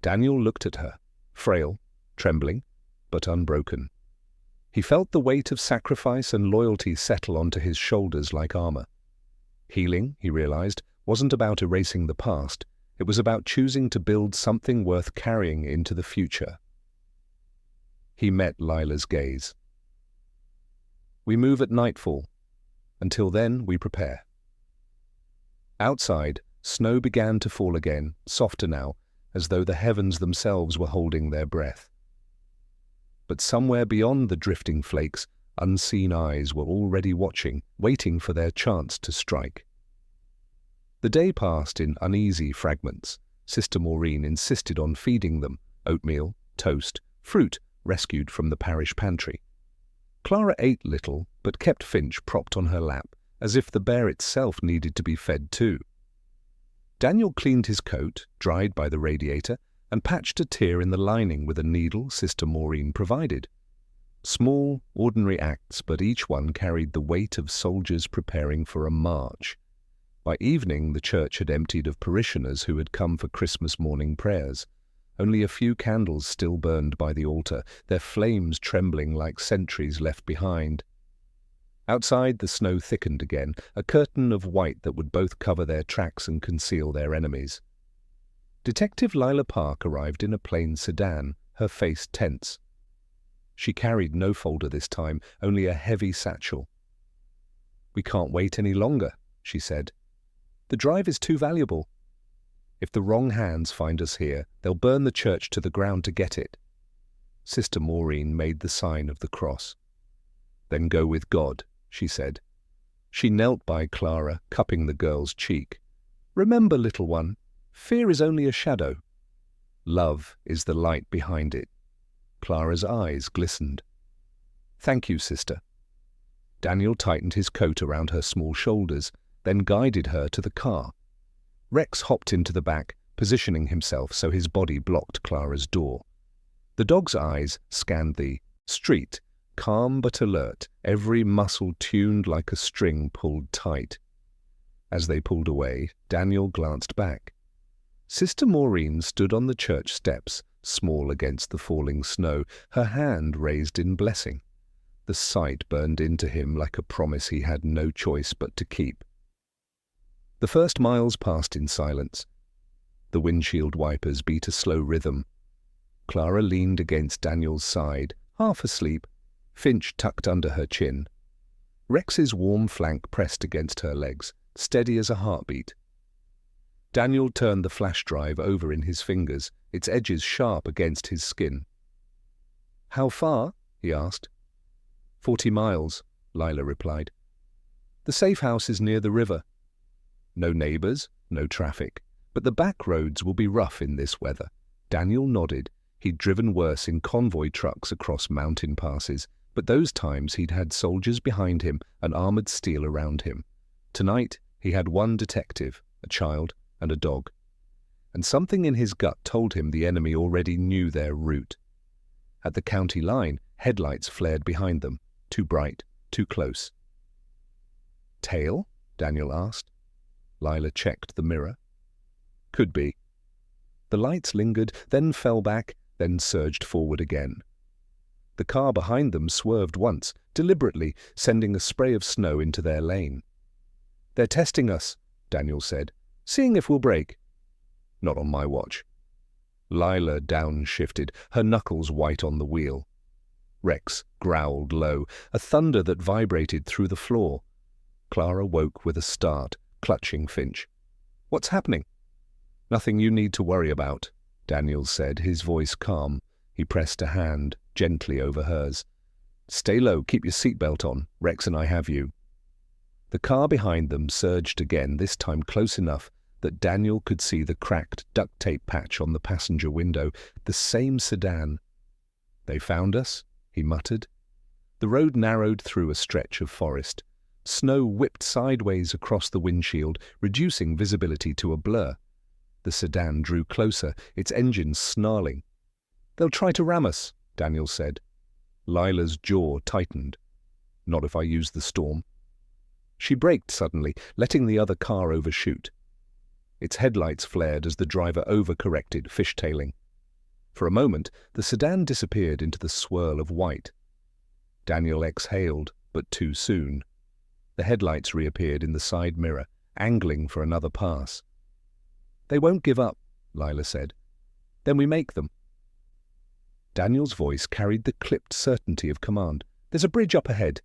Daniel looked at her, frail, trembling, but unbroken. He felt the weight of sacrifice and loyalty settle onto his shoulders like armor. Healing, he realized, wasn't about erasing the past. It was about choosing to build something worth carrying into the future. He met Lila's gaze. "We move at nightfall. Until then, we prepare." Outside, snow began to fall again, softer now, as though the heavens themselves were holding their breath. But somewhere beyond the drifting flakes, unseen eyes were already watching, waiting for their chance to strike. The day passed in uneasy fragments. Sister Maureen insisted on feeding them oatmeal, toast, fruit rescued from the parish pantry. Clara ate little, but kept Finch propped on her lap, as if the bear itself needed to be fed too. Daniel cleaned his coat, dried by the radiator, and patched a tear in the lining with a needle Sister Maureen provided. Small, ordinary acts, but each one carried the weight of soldiers preparing for a march. By evening, the church had emptied of parishioners who had come for Christmas morning prayers. Only a few candles still burned by the altar, their flames trembling like sentries left behind. Outside, the snow thickened again, a curtain of white that would both cover their tracks and conceal their enemies. Detective Lila Park arrived in a plain sedan, her face tense. She carried no folder this time, only a heavy satchel. "We can't wait any longer," she said. "The drive is too valuable. If the wrong hands find us here, they'll burn the church to the ground to get it." Sister Maureen made the sign of the cross. "Then go with God," she said. She knelt by Clara, cupping the girl's cheek. "Remember, little one, fear is only a shadow. Love is the light behind it." Clara's eyes glistened. "Thank you, sister." Daniel tightened his coat around her small shoulders, then guided her to the car. Rex hopped into the back, positioning himself so his body blocked Clara's door. The dog's eyes scanned the street, calm but alert, every muscle tuned like a string pulled tight. As they pulled away, Daniel glanced back. Sister Maureen stood on the church steps, small against the falling snow, her hand raised in blessing. The sight burned into him like a promise he had no choice but to keep. The first miles passed in silence. The windshield wipers beat a slow rhythm. Clara leaned against Daniel's side, half asleep, Finch tucked under her chin. Rex's warm flank pressed against her legs, steady as a heartbeat. Daniel turned the flash drive over in his fingers, its edges sharp against his skin. "How far?" he asked. 40 miles, Lila replied. "The safe house is near the river. No neighbors, no traffic, but the back roads will be rough in this weather." Daniel nodded. He'd driven worse in convoy trucks across mountain passes, but those times he'd had soldiers behind him and armored steel around him. Tonight he had one detective, a child, and a dog. And something in his gut told him the enemy already knew their route. At the county line, headlights flared behind them, too bright, too close. "Tail?" Daniel asked. Lila checked the mirror. "Could be." The lights lingered, then fell back, then surged forward again. The car behind them swerved once, deliberately, sending a spray of snow into their lane. "They're testing us," Daniel said, "seeing if we'll brake." "Not on my watch." Lila downshifted, her knuckles white on the wheel. Rex growled low, a thunder that vibrated through the floor. Clara woke with a start, clutching Finch. "What's happening?" "Nothing you need to worry about," Daniel said, his voice calm. He pressed a hand gently over hers. "Stay low, keep your seatbelt on. Rex and I have you." The car behind them surged again, this time close enough that Daniel could see the cracked duct tape patch on the passenger window, the same sedan. "They found us," he muttered. The road narrowed through a stretch of forest. Snow whipped sideways across the windshield, reducing visibility to a blur. The sedan drew closer, its engine snarling. "They'll try to ram us," Daniel said. Lila's jaw tightened. "Not if I use the storm." She braked suddenly, letting the other car overshoot. Its headlights flared as the driver overcorrected, fishtailing. For a moment, the sedan disappeared into the swirl of white. Daniel exhaled, but too soon. The headlights reappeared in the side mirror, angling for another pass. "They won't give up," Lila said. "Then we make them." Daniel's voice carried the clipped certainty of command. "There's a bridge up ahead."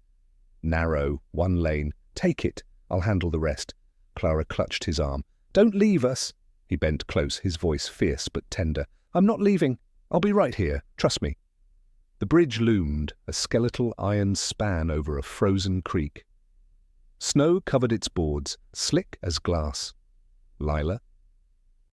"Narrow, one lane. Take it. I'll handle the rest." Clara clutched his arm. "Don't leave us." He bent close, his voice fierce but tender. "I'm not leaving. I'll be right here. Trust me." The bridge loomed, a skeletal iron span over a frozen creek. Snow covered its boards, slick as glass. Lila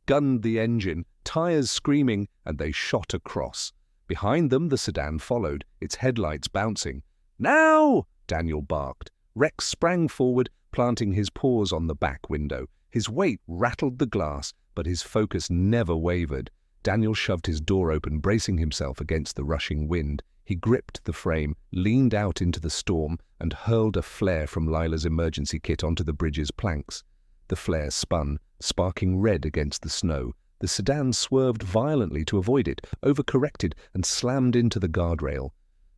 gunned the engine, tires screaming, and they shot across. Behind them, the sedan followed, its headlights bouncing. "Now!" Daniel barked. Rex sprang forward, planting his paws on the back window. His weight rattled the glass, but his focus never wavered. Daniel shoved his door open, bracing himself against the rushing wind. He gripped the frame, leaned out into the storm, and hurled a flare from Lila's emergency kit onto the bridge's planks. The flare spun, sparking red against the snow. The sedan swerved violently to avoid it, overcorrected, and slammed into the guardrail.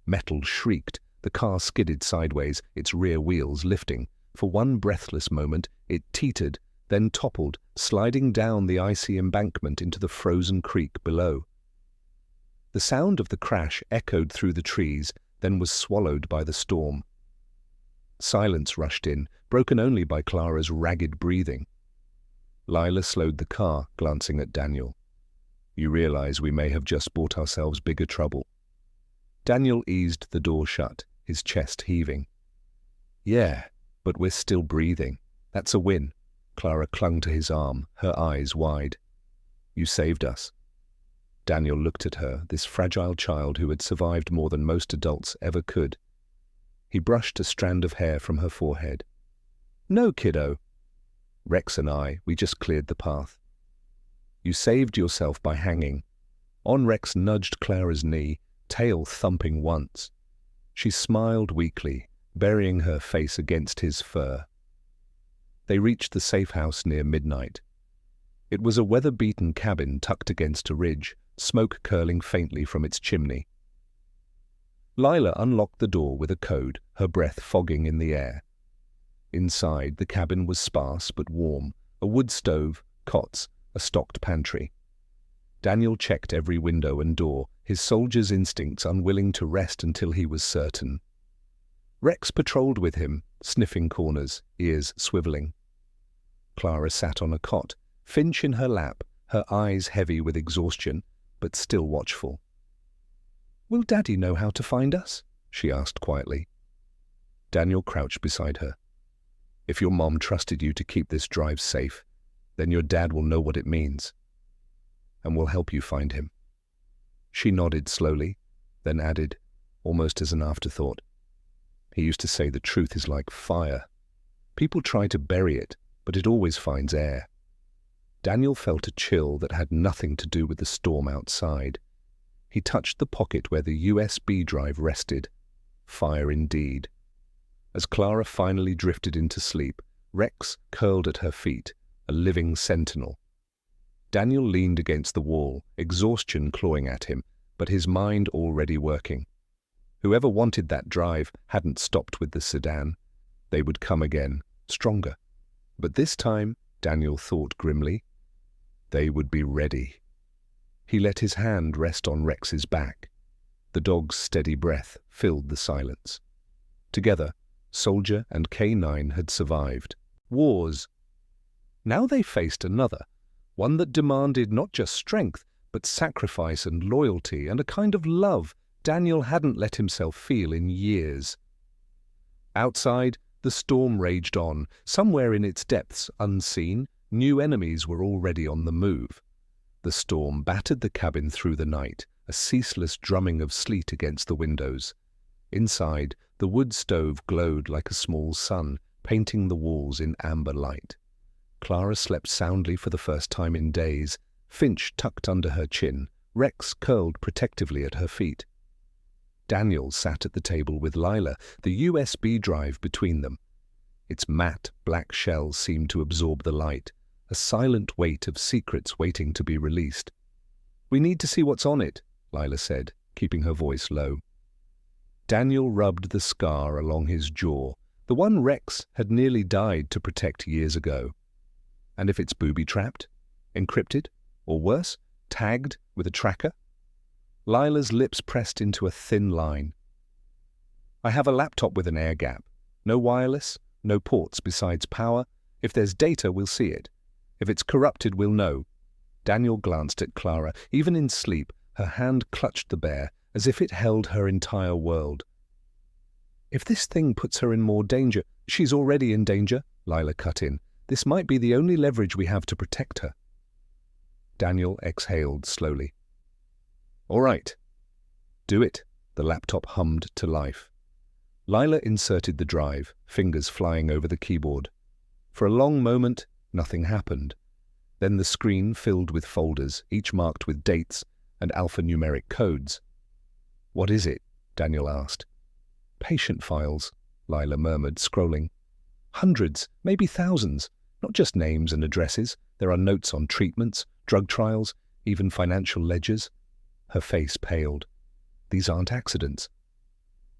Metal shrieked. The car skidded sideways, its rear wheels lifting. For one breathless moment, it teetered, then toppled, sliding down the icy embankment into the frozen creek below. The sound of the crash echoed through the trees, then was swallowed by the storm. Silence rushed in, broken only by Clara's ragged breathing. Lila slowed the car, glancing at Daniel. "You realize we may have just bought ourselves bigger trouble." Daniel eased the door shut, his chest heaving. Yeah, but we're still breathing. That's a win. Clara clung to his arm, her eyes wide. You saved us. Daniel looked at her, this fragile child who had survived more than most adults ever could. He brushed a strand of hair from her forehead. No, kiddo. Rex and I, we just cleared the path. You saved yourself by hanging. Rex nudged Clara's knee, tail thumping once. She smiled weakly, burying her face against his fur. They reached the safe house near midnight. It was a weather-beaten cabin tucked against a ridge, smoke curling faintly from its chimney. Lila unlocked the door with a code, her breath fogging in the air. Inside, the cabin was sparse but warm, a wood stove, cots, a stocked pantry. Daniel checked every window and door, his soldier's instincts unwilling to rest until he was certain. Rex patrolled with him, sniffing corners, ears swiveling. Clara sat on a cot, Finch in her lap, her eyes heavy with exhaustion, but still watchful. Will Daddy know how to find us? She asked quietly. Daniel crouched beside her. If your mom trusted you to keep this drive safe, then your dad will know what it means, and will help you find him. She nodded slowly, then added, almost as an afterthought, he used to say the truth is like fire. People try to bury it, but it always finds air. Daniel felt a chill that had nothing to do with the storm outside. He touched the pocket where the USB drive rested. Fire indeed. As Clara finally drifted into sleep, Rex curled at her feet, a living sentinel. Daniel leaned against the wall, exhaustion clawing at him, but his mind already working. Whoever wanted that drive hadn't stopped with the sedan. They would come again, stronger. But this time, Daniel thought grimly, they would be ready. He let his hand rest on Rex's back. The dog's steady breath filled the silence. Together, Soldier and K9 had survived. Wars. Now they faced another, one that demanded not just strength, but sacrifice and loyalty and a kind of love Daniel hadn't let himself feel in years. Outside, the storm raged on. Somewhere in its depths, unseen, new enemies were already on the move. The storm battered the cabin through the night, a ceaseless drumming of sleet against the windows. Inside, the wood stove glowed like a small sun, painting the walls in amber light. Clara slept soundly for the first time in days, Finch tucked under her chin, Rex curled protectively at her feet. Daniel sat at the table with Lila, the USB drive between them. Its matte, black shell seemed to absorb the light, a silent weight of secrets waiting to be released. We need to see what's on it, Lila said, keeping her voice low. Daniel rubbed the scar along his jaw, the one Rex had nearly died to protect years ago. And if it's booby-trapped, encrypted, or worse, tagged with a tracker? Lila's lips pressed into a thin line. I have a laptop with an air gap. No wireless, no ports besides power. If there's data, we'll see it. If it's corrupted, we'll know. Daniel glanced at Clara. Even in sleep, her hand clutched the bear, as if it held her entire world. If this thing puts her in more danger, she's already in danger, Lila cut in. This might be the only leverage we have to protect her. Daniel exhaled slowly. All right. Do it, the laptop hummed to life. Lila inserted the drive, fingers flying over the keyboard. For a long moment, nothing happened. Then the screen filled with folders, each marked with dates and alphanumeric codes. What is it? Daniel asked. Patient files, Lila murmured, scrolling. Hundreds, maybe thousands, not just names and addresses. There are notes on treatments, drug trials, even financial ledgers. Her face paled. These aren't accidents.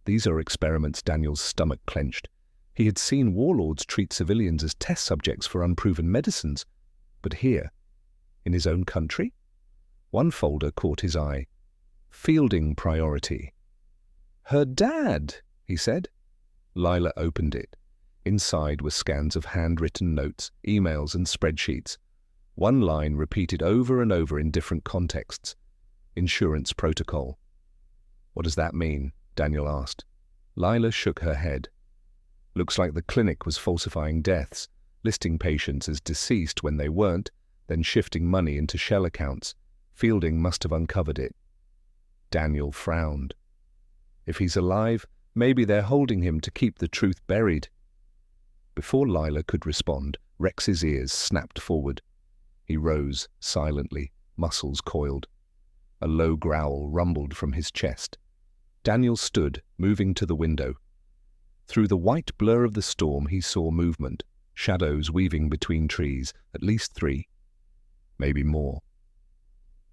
These are experiments. Daniel's stomach clenched. He had seen warlords treat civilians as test subjects for unproven medicines. But here, in his own country? One folder caught his eye. Fielding priority. Her dad, he said. Lila opened it. Inside were scans of handwritten notes, emails and spreadsheets. One line repeated over and over in different contexts. Insurance protocol. What does that mean? Daniel asked. Lila shook her head. Looks like the clinic was falsifying deaths, listing patients as deceased when they weren't, then shifting money into shell accounts. Fielding must have uncovered it. Daniel frowned. If he's alive, maybe they're holding him to keep the truth buried. Before Lila could respond, Rex's ears snapped forward. He rose, silently, muscles coiled. A low growl rumbled from his chest. Daniel stood, moving to the window. Through the white blur of the storm he saw movement, shadows weaving between trees, at least 3. Maybe more.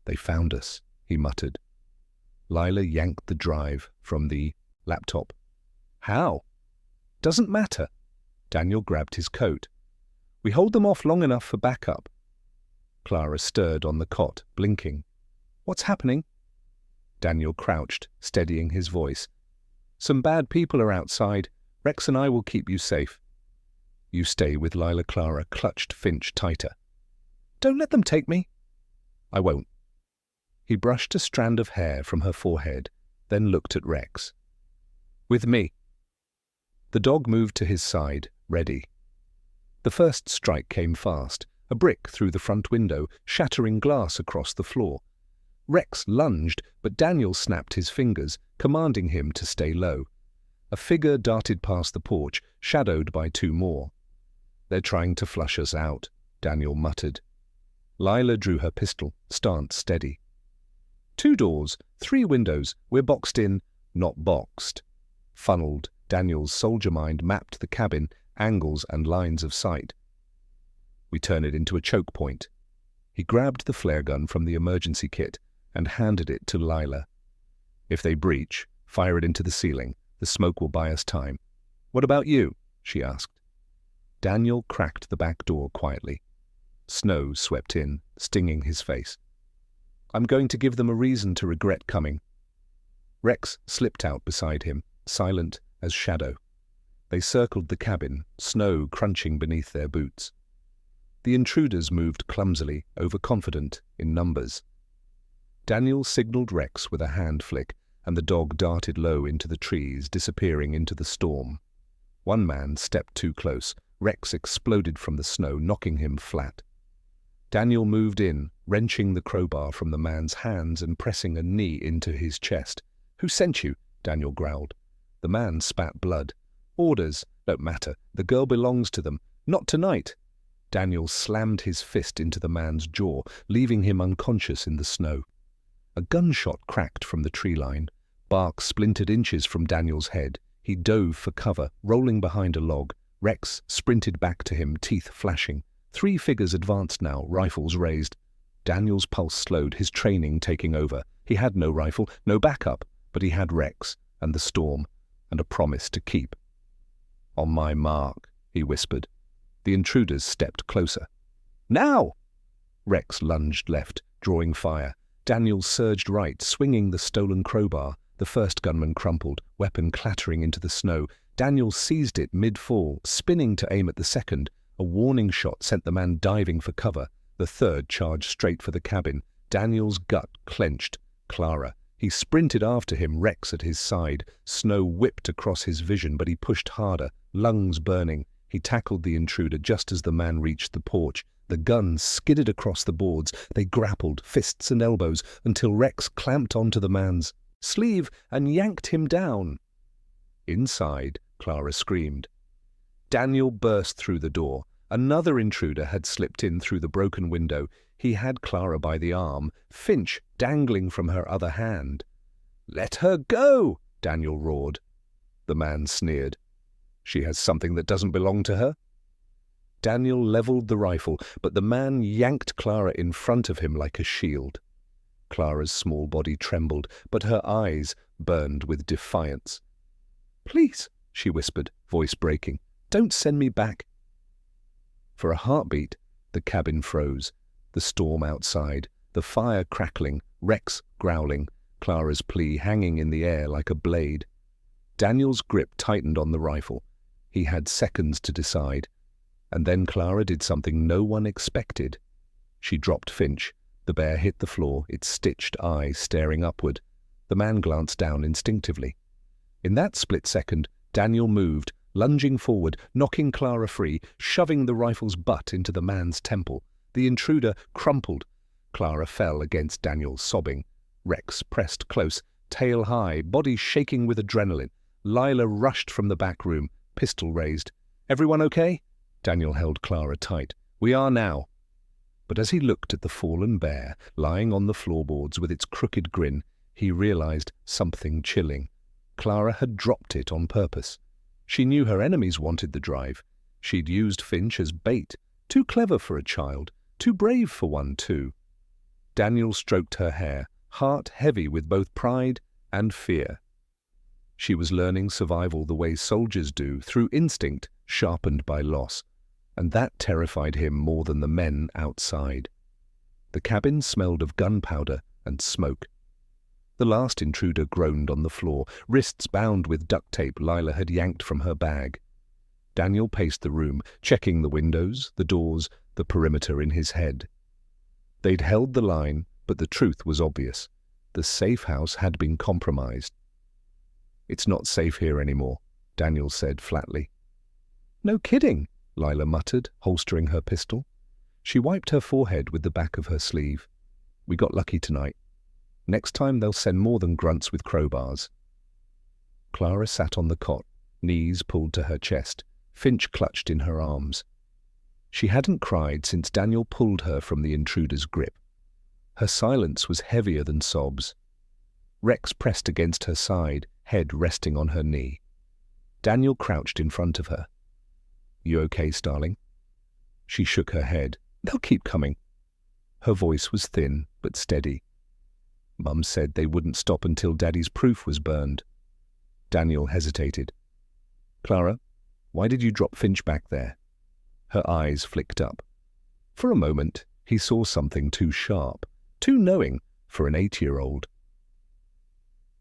They found us, he muttered. Lila yanked the drive from the laptop. How? Doesn't matter. Daniel grabbed his coat. We hold them off long enough for backup. Clara stirred on the cot, blinking. What's happening? Daniel crouched, steadying his voice. Some bad people are outside. Rex and I will keep you safe. You stay with Lila. Clara clutched Finch tighter. Don't let them take me. I won't. He brushed a strand of hair from her forehead, then looked at Rex. With me. The dog moved to his side, ready. The first strike came fast, a brick through the front window, shattering glass across the floor. Rex lunged, but Daniel snapped his fingers, commanding him to stay low. A figure darted past the porch, shadowed by 2 more. They're trying to flush us out, Daniel muttered. Lila drew her pistol, stance steady. 2 doors, 3 windows, we're boxed in, not boxed. Funneled, Daniel's soldier mind mapped the cabin, angles and lines of sight. We turn it into a choke point. He grabbed the flare gun from the emergency kit and handed it to Lila. If they breach, fire it into the ceiling. The smoke will buy us time. What about you? She asked. Daniel cracked the back door quietly. Snow swept in, stinging his face. I'm going to give them a reason to regret coming. Rex slipped out beside him, silent as shadow. They circled the cabin, snow crunching beneath their boots. The intruders moved clumsily, overconfident in numbers. Daniel signaled Rex with a hand flick, and the dog darted low into the trees, disappearing into the storm. One man stepped too close. Rex exploded from the snow, knocking him flat. Daniel moved in, wrenching the crowbar from the man's hands and pressing a knee into his chest. Who sent you? Daniel growled. The man spat blood. Orders. Don't matter. The girl belongs to them. Not tonight. Daniel slammed his fist into the man's jaw, leaving him unconscious in the snow. A gunshot cracked from the tree line. Bark splintered inches from Daniel's head. He dove for cover, rolling behind a log. Rex sprinted back to him, teeth flashing. 3 figures advanced now, rifles raised. Daniel's pulse slowed, his training taking over. He had no rifle, no backup, but he had Rex and the storm, and a promise to keep. On my mark, he whispered. The intruders stepped closer. Now! Rex lunged left, drawing fire. Daniel surged right, swinging the stolen crowbar. The first gunman crumpled, weapon clattering into the snow. Daniel seized it mid-fall, spinning to aim at the second. A warning shot sent the man diving for cover. The third charged straight for the cabin. Daniel's gut clenched. Clara. He sprinted after him, Rex at his side. Snow whipped across his vision, but he pushed harder, lungs burning. He tackled the intruder just as the man reached the porch. The gun skidded across the boards. They grappled, fists and elbows, until Rex clamped onto the man's sleeve and yanked him down. Inside, Clara screamed. Daniel burst through the door. Another intruder had slipped in through the broken window. He had Clara by the arm, Finch dangling from her other hand. "Let her go!" Daniel roared. The man sneered. "She has something that doesn't belong to her?" Daniel leveled the rifle, but the man yanked Clara in front of him like a shield. Clara's small body trembled, but her eyes burned with defiance. "Please," she whispered, voice breaking, "don't send me back." For a heartbeat, the cabin froze. The storm outside, the fire crackling, Rex growling, Clara's plea hanging in the air like a blade. Daniel's grip tightened on the rifle. He had seconds to decide. And then Clara did something no one expected. She dropped Finch. The bear hit the floor, its stitched eyes staring upward. The man glanced down instinctively. In that split second, Daniel moved, lunging forward, knocking Clara free, shoving the rifle's butt into the man's temple. The intruder crumpled. Clara fell against Daniel, sobbing. Rex pressed close, tail high, body shaking with adrenaline. Lila rushed from the back room, pistol raised. "Everyone okay?" Daniel held Clara tight. "We are now." But as he looked at the fallen bear, lying on the floorboards with its crooked grin, he realized something chilling. Clara had dropped it on purpose. She knew her enemies wanted the drive. She'd used Finch as bait. Too clever for a child. Too brave for one, too. Daniel stroked her hair, heart heavy with both pride and fear. She was learning survival the way soldiers do, through instinct sharpened by loss, and that terrified him more than the men outside. The cabin smelled of gunpowder and smoke. The last intruder groaned on the floor, wrists bound with duct tape Lila had yanked from her bag. Daniel paced the room, checking the windows, the doors, the perimeter in his head. They'd held the line, but the truth was obvious. The safe house had been compromised. "It's not safe here anymore," Daniel said flatly. "No kidding," Lila muttered, holstering her pistol. She wiped her forehead with the back of her sleeve. "We got lucky tonight. Next time they'll send more than grunts with crowbars." Clara sat on the cot, knees pulled to her chest, Finch clutched in her arms. She hadn't cried since Daniel pulled her from the intruder's grip. Her silence was heavier than sobs. Rex pressed against her side, head resting on her knee. Daniel crouched in front of her. "You okay, Starling?" She shook her head. "They'll keep coming." Her voice was thin but steady. "Mum said they wouldn't stop until Daddy's proof was burned." Daniel hesitated. "Clara, why did you drop Finch back there?" Her eyes flicked up. For a moment, he saw something too sharp, too knowing for an 8-year-old.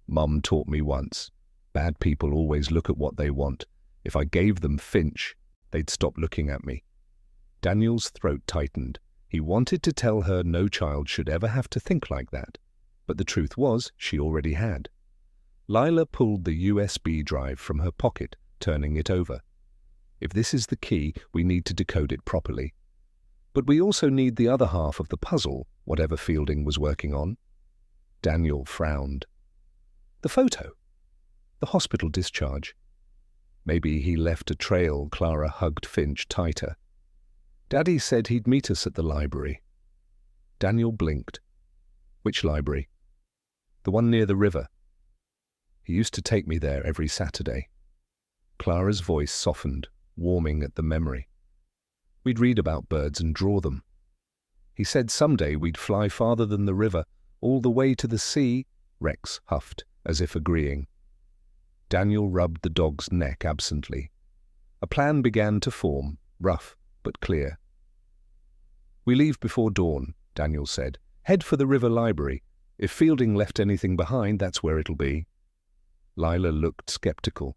"Mum taught me once. Bad people always look at what they want. If I gave them Finch, they'd stop looking at me." Daniel's throat tightened. He wanted to tell her no child should ever have to think like that. But the truth was, she already had. Lila pulled the USB drive from her pocket, turning it over. "If this is the key, we need to decode it properly. But we also need the other half of the puzzle, whatever Fielding was working on." Daniel frowned. "The photo. The hospital discharge. Maybe he left a trail." Clara hugged Finch tighter. "Daddy said he'd meet us at the library." Daniel blinked. "Which library?" "The one near the river. He used to take me there every Saturday." Clara's voice softened, warming at the memory. "We'd read about birds and draw them. He said someday we'd fly farther than the river, all the way to the sea." Rex huffed, as if agreeing. Daniel rubbed the dog's neck absently. A plan began to form, rough but clear. "We leave before dawn," Daniel said. "Head for the river library. If Fielding left anything behind, that's where it'll be." Lila looked skeptical.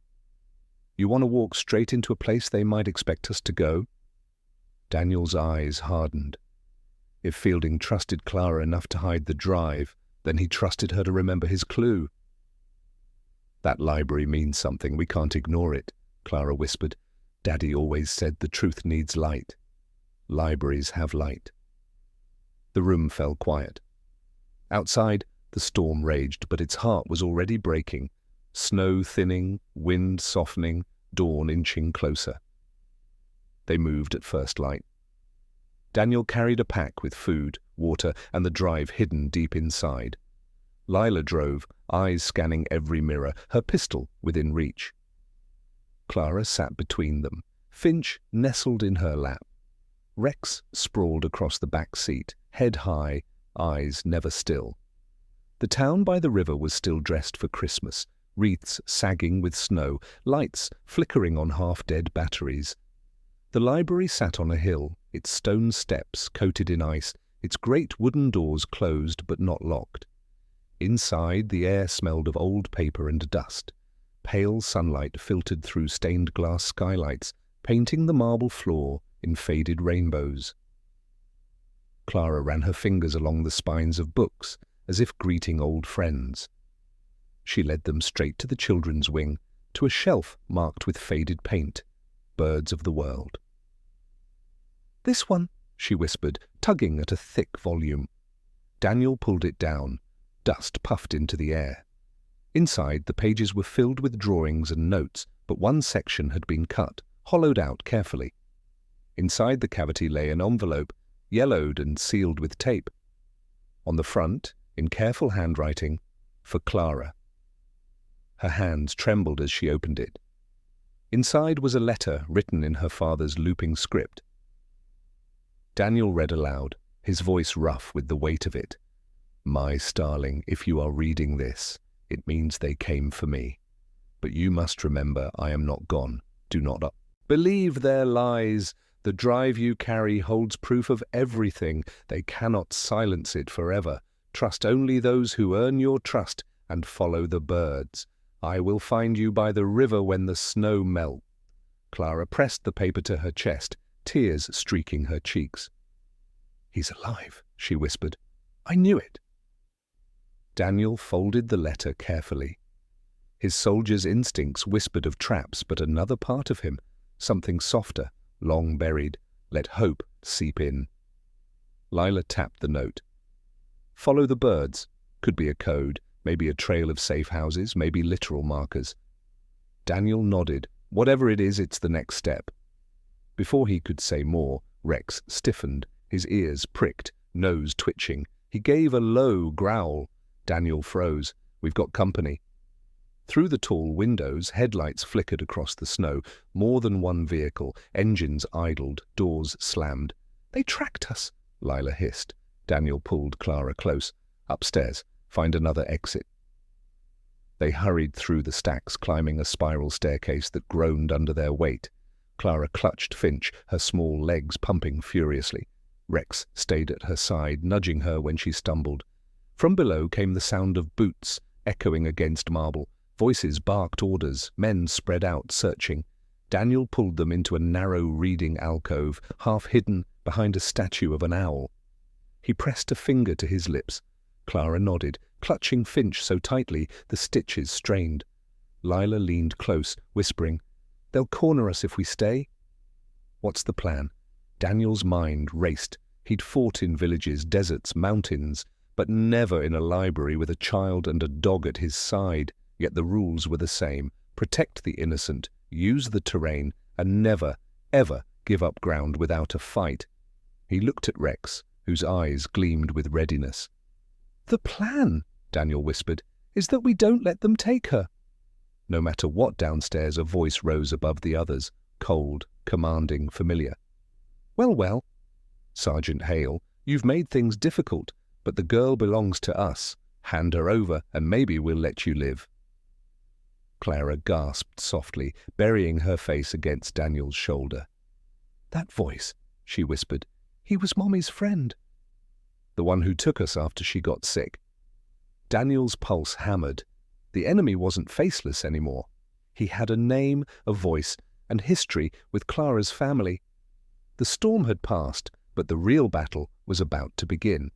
"You want to walk straight into a place they might expect us to go?" Daniel's eyes hardened. If Fielding trusted Clara enough to hide the drive, then he trusted her to remember his clue. "That library means something. We can't ignore it," Clara whispered. "Daddy always said the truth needs light. Libraries have light." The room fell quiet. Outside, the storm raged, but its heart was already breaking. Snow thinning, wind softening, dawn inching closer. They moved at first light. Daniel carried a pack with food, water, and the drive hidden deep inside. Lila drove, eyes scanning every mirror, her pistol within reach. Clara sat between them, Finch nestled in her lap. Rex sprawled across the back seat, head high, eyes never still. The town by the river was still dressed for Christmas, wreaths sagging with snow, lights flickering on half-dead batteries. The library sat on a hill, its stone steps coated in ice, its great wooden doors closed but not locked. Inside, the air smelled of old paper and dust. Pale sunlight filtered through stained glass skylights, painting the marble floor in faded rainbows. Clara ran her fingers along the spines of books, as if greeting old friends. She led them straight to the children's wing, to a shelf marked with faded paint, Birds of the World. "This one," she whispered, tugging at a thick volume. Daniel pulled it down. Dust puffed into the air. Inside, the pages were filled with drawings and notes, but one section had been cut, hollowed out carefully. Inside the cavity lay an envelope, yellowed and sealed with tape. On the front, in careful handwriting, "For Clara." Her hands trembled as she opened it. Inside was a letter written in her father's looping script. Daniel read aloud, his voice rough with the weight of it. "My starling, if you are reading this, it means they came for me. But you must remember I am not gone. Do not believe their lies. The drive you carry holds proof of everything. They cannot silence it forever. Trust only those who earn your trust and follow the birds. I will find you by the river when the snow melts." Clara pressed the paper to her chest, tears streaking her cheeks. "He's alive," she whispered. "I knew it." Daniel folded the letter carefully. His soldier's instincts whispered of traps, but another part of him, something softer, long buried, let hope seep in. Lila tapped the note. "Follow the birds." Could be a code, maybe a trail of safe houses, maybe literal markers. Daniel nodded. Whatever it is, it's the next step. Before he could say more, Rex stiffened, his ears pricked, nose twitching. He gave a low growl. Daniel froze. "We've got company." Through the tall windows, headlights flickered across the snow. More than one vehicle, engines idled, doors slammed. "They tracked us," Lila hissed. Daniel pulled Clara close. "Upstairs. Find another exit." They hurried through the stacks, climbing a spiral staircase that groaned under their weight. Clara clutched Finch, her small legs pumping furiously. Rex stayed at her side, nudging her when she stumbled. From below came the sound of boots, echoing against marble. Voices barked orders, men spread out, searching. Daniel pulled them into a narrow reading alcove, half hidden behind a statue of an owl. He pressed a finger to his lips. Clara nodded, clutching Finch so tightly the stitches strained. Lila leaned close, whispering, "They'll corner us if we stay." What's the plan? Daniel's mind raced. He'd fought in villages, deserts, mountains, but never in a library with a child and a dog at his side. Yet the rules were the same. Protect the innocent, use the terrain, and never, ever give up ground without a fight. He looked at Rex, whose eyes gleamed with readiness. "The plan," Daniel whispered, "is that we don't let them take her." No matter what downstairs, a voice rose above the others, cold, commanding, familiar. "Well, well, Sergeant Hale, you've made things difficult, but the girl belongs to us. Hand her over, and maybe we'll let you live." Clara gasped softly, burying her face against Daniel's shoulder. "That voice," she whispered. "He was Mommy's friend." "The one who took us after she got sick." Daniel's pulse hammered. The enemy wasn't faceless anymore. He had a name, a voice, and history with Clara's family. The storm had passed, but the real battle was about to begin.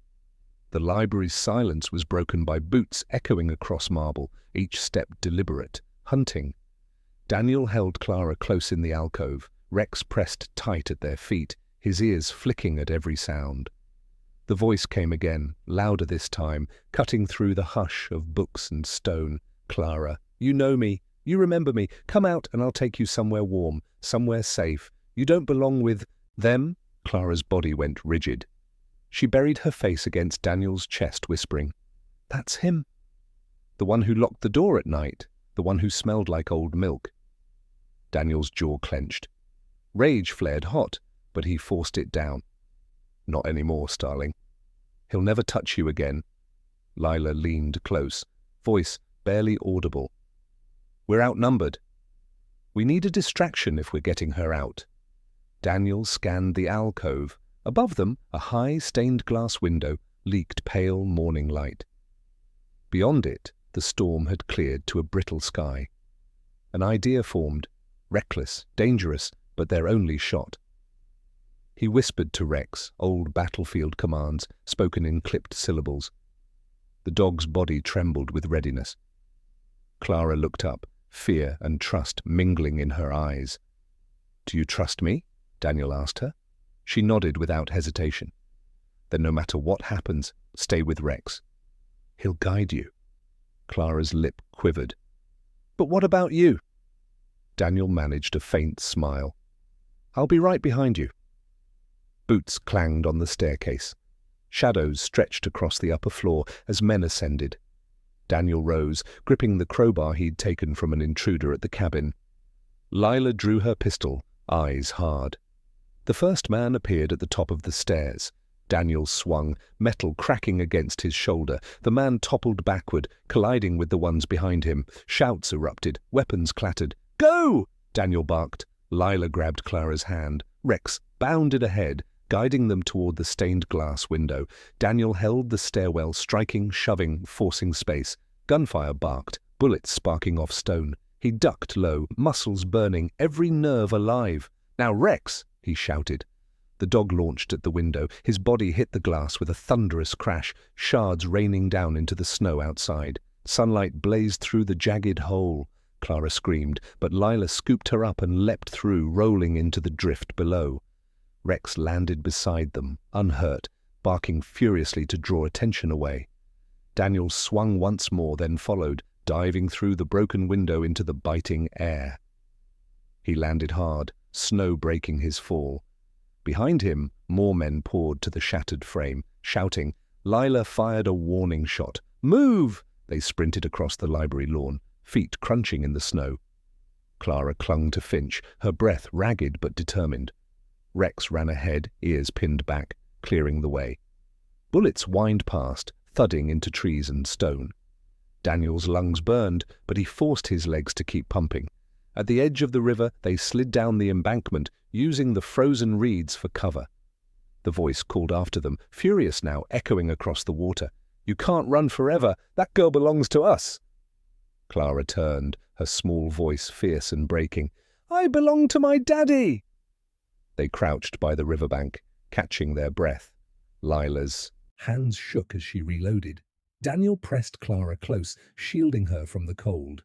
The library's silence was broken by boots echoing across marble, each step deliberate, hunting. Daniel held Clara close in the alcove, Rex pressed tight at their feet, his ears flicking at every sound. The voice came again, louder this time, cutting through the hush of books and stone. "Clara, you know me. You remember me. Come out and I'll take you somewhere warm, somewhere safe. You don't belong with them." Clara's body went rigid. She buried her face against Daniel's chest, whispering, "That's him. The one who locked the door at night, the one who smelled like old milk." Daniel's jaw clenched. Rage flared hot, but he forced it down. "Not anymore, starling. He'll never touch you again." Lila leaned close, voice barely audible. "We're outnumbered. We need a distraction if we're getting her out." Daniel scanned the alcove. Above them, a high stained-glass window leaked pale morning light. Beyond it, the storm had cleared to a brittle sky. An idea formed, reckless, dangerous, but their only shot. He whispered to Rex, old battlefield commands, spoken in clipped syllables. The dog's body trembled with readiness. Clara looked up, fear and trust mingling in her eyes. "Do you trust me?" Daniel asked her. She nodded without hesitation. "Then no matter what happens, stay with Rex. He'll guide you." Clara's lip quivered. "But what about you?" Daniel managed a faint smile. "I'll be right behind you." Boots clanged on the staircase. Shadows stretched across the upper floor as men ascended. Daniel rose, gripping the crowbar he'd taken from an intruder at the cabin. Lila drew her pistol, eyes hard. The first man appeared at the top of the stairs. Daniel swung, metal cracking against his shoulder. The man toppled backward, colliding with the ones behind him. Shouts erupted, weapons clattered. "Go!" Daniel barked. Lila grabbed Clara's hand. Rex bounded ahead, guiding them toward the stained glass window. Daniel held the stairwell, striking, shoving, forcing space. Gunfire barked, bullets sparking off stone. He ducked low, muscles burning, every nerve alive. "Now, Rex!" he shouted. The dog launched at the window. His body hit the glass with a thunderous crash, shards raining down into the snow outside. Sunlight blazed through the jagged hole. Clara screamed, but Lila scooped her up and leapt through, rolling into the drift below. Rex landed beside them, unhurt, barking furiously to draw attention away. Daniel swung once more, then followed, diving through the broken window into the biting air. He landed hard, snow breaking his fall. Behind him, more men poured to the shattered frame, shouting. Lila fired a warning shot. "Move!" They sprinted across the library lawn, feet crunching in the snow. Clara clung to Finch, her breath ragged but determined. Rex ran ahead, ears pinned back, clearing the way. Bullets whined past, thudding into trees and stone. Daniel's lungs burned, but he forced his legs to keep pumping. At the edge of the river, they slid down the embankment, using the frozen reeds for cover. The voice called after them, furious now, echoing across the water. "You can't run forever. That girl belongs to us." Clara turned, her small voice fierce and breaking. "I belong to my daddy!" They crouched by the riverbank, catching their breath. Lila's hands shook as she reloaded. Daniel pressed Clara close, shielding her from the cold.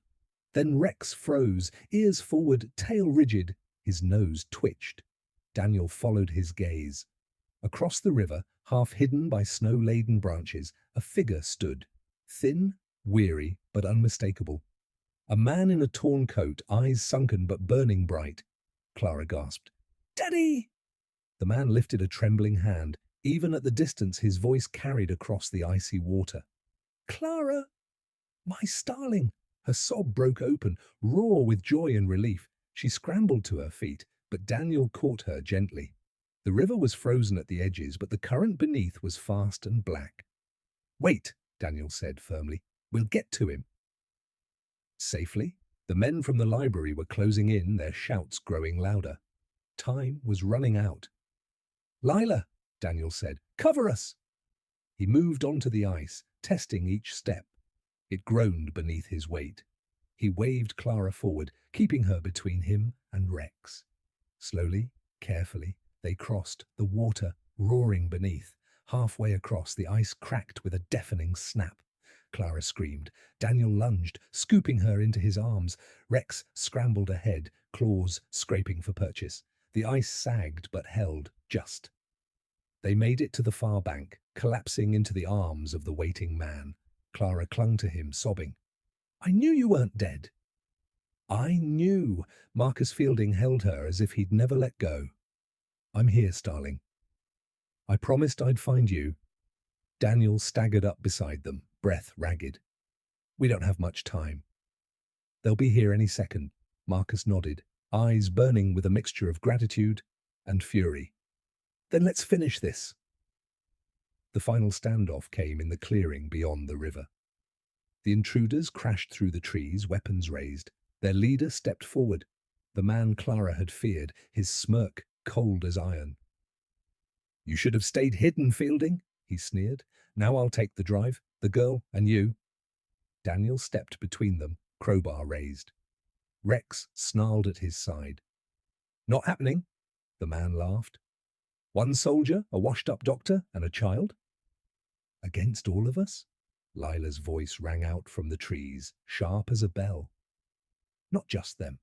Then Rex froze, ears forward, tail rigid. His nose twitched. Daniel followed his gaze. Across the river, half hidden by snow-laden branches, a figure stood. Thin, weary, but unmistakable. A man in a torn coat, eyes sunken but burning bright. Clara gasped. "Daddy!" The man lifted a trembling hand. Even at the distance, his voice carried across the icy water. "Clara! My starling!" Her sob broke open, raw with joy and relief. She scrambled to her feet, but Daniel caught her gently. The river was frozen at the edges, but the current beneath was fast and black. "Wait," Daniel said firmly. "We'll get to him." Safely, the men from the library were closing in, their shouts growing louder. Time was running out. "Lila," Daniel said, "cover us." He moved onto the ice, testing each step. It groaned beneath his weight. He waved Clara forward, keeping her between him and Rex. Slowly, carefully, they crossed, the water roaring beneath. Halfway across, the ice cracked with a deafening snap. Clara screamed. Daniel lunged, scooping her into his arms. Rex scrambled ahead, claws scraping for purchase. The ice sagged but held, just. They made it to the far bank, collapsing into the arms of the waiting man. Clara clung to him, sobbing. "I knew you weren't dead." "I knew." Marcus Fielding held her as if he'd never let go. "I'm here, starling. I promised I'd find you." Daniel staggered up beside them, breath ragged. "We don't have much time." "They'll be here any second." Marcus nodded, eyes burning with a mixture of gratitude and fury. "Then let's finish this." The final standoff came in the clearing beyond the river. The intruders crashed through the trees, weapons raised. Their leader stepped forward, the man Clara had feared, his smirk cold as iron. "You should have stayed hidden, Fielding," he sneered. "Now I'll take the drive, the girl and you." Daniel stepped between them, crowbar raised. Rex snarled at his side. "Not happening," the man laughed. "One soldier, a washed-up doctor, and a child? Against all of us?" Lila's voice rang out from the trees, sharp as a bell. Not just them.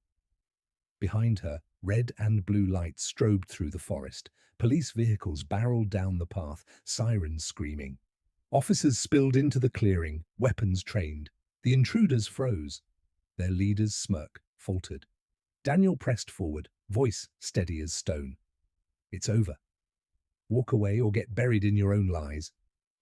Behind her, red and blue lights strobed through the forest. Police vehicles barreled down the path, sirens screaming. Officers spilled into the clearing, weapons trained. The intruders froze. Their leader's smirk faltered. Daniel pressed forward, voice steady as stone. It's over. Walk away or get buried in your own lies.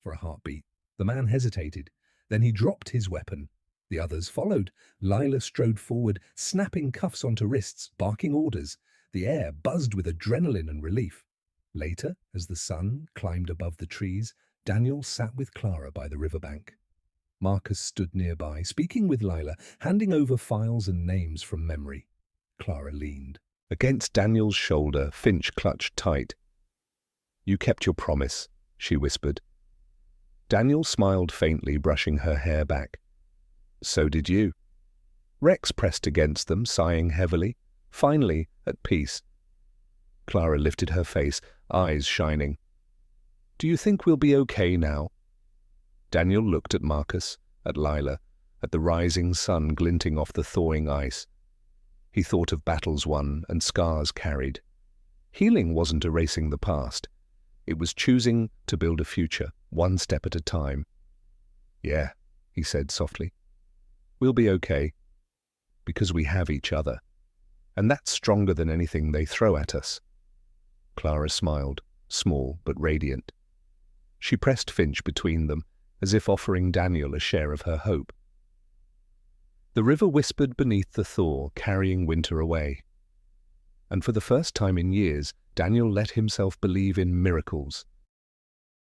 For a heartbeat, the man hesitated. Then he dropped his weapon. The others followed. Lila strode forward, snapping cuffs onto wrists, barking orders. The air buzzed with adrenaline and relief. Later, as the sun climbed above the trees, Daniel sat with Clara by the riverbank. Marcus stood nearby, speaking with Lila, handing over files and names from memory. Clara leaned. Against Daniel's shoulder, Finch clutched tight. "You kept your promise," she whispered. Daniel smiled faintly, brushing her hair back. "So did you." Rex pressed against them, sighing heavily, finally at peace. Clara lifted her face, eyes shining. "Do you think we'll be okay now?" Daniel looked at Marcus, at Lila, at the rising sun glinting off the thawing ice. He thought of battles won and scars carried. Healing wasn't erasing the past. It was choosing to build a future, one step at a time. "Yeah," he said softly. "We'll be okay. Because we have each other. And that's stronger than anything they throw at us." Clara smiled, small but radiant. She pressed Finch between them, as if offering Daniel a share of her hope. The river whispered beneath the thaw, carrying winter away. And for the first time in years, Daniel let himself believe in miracles.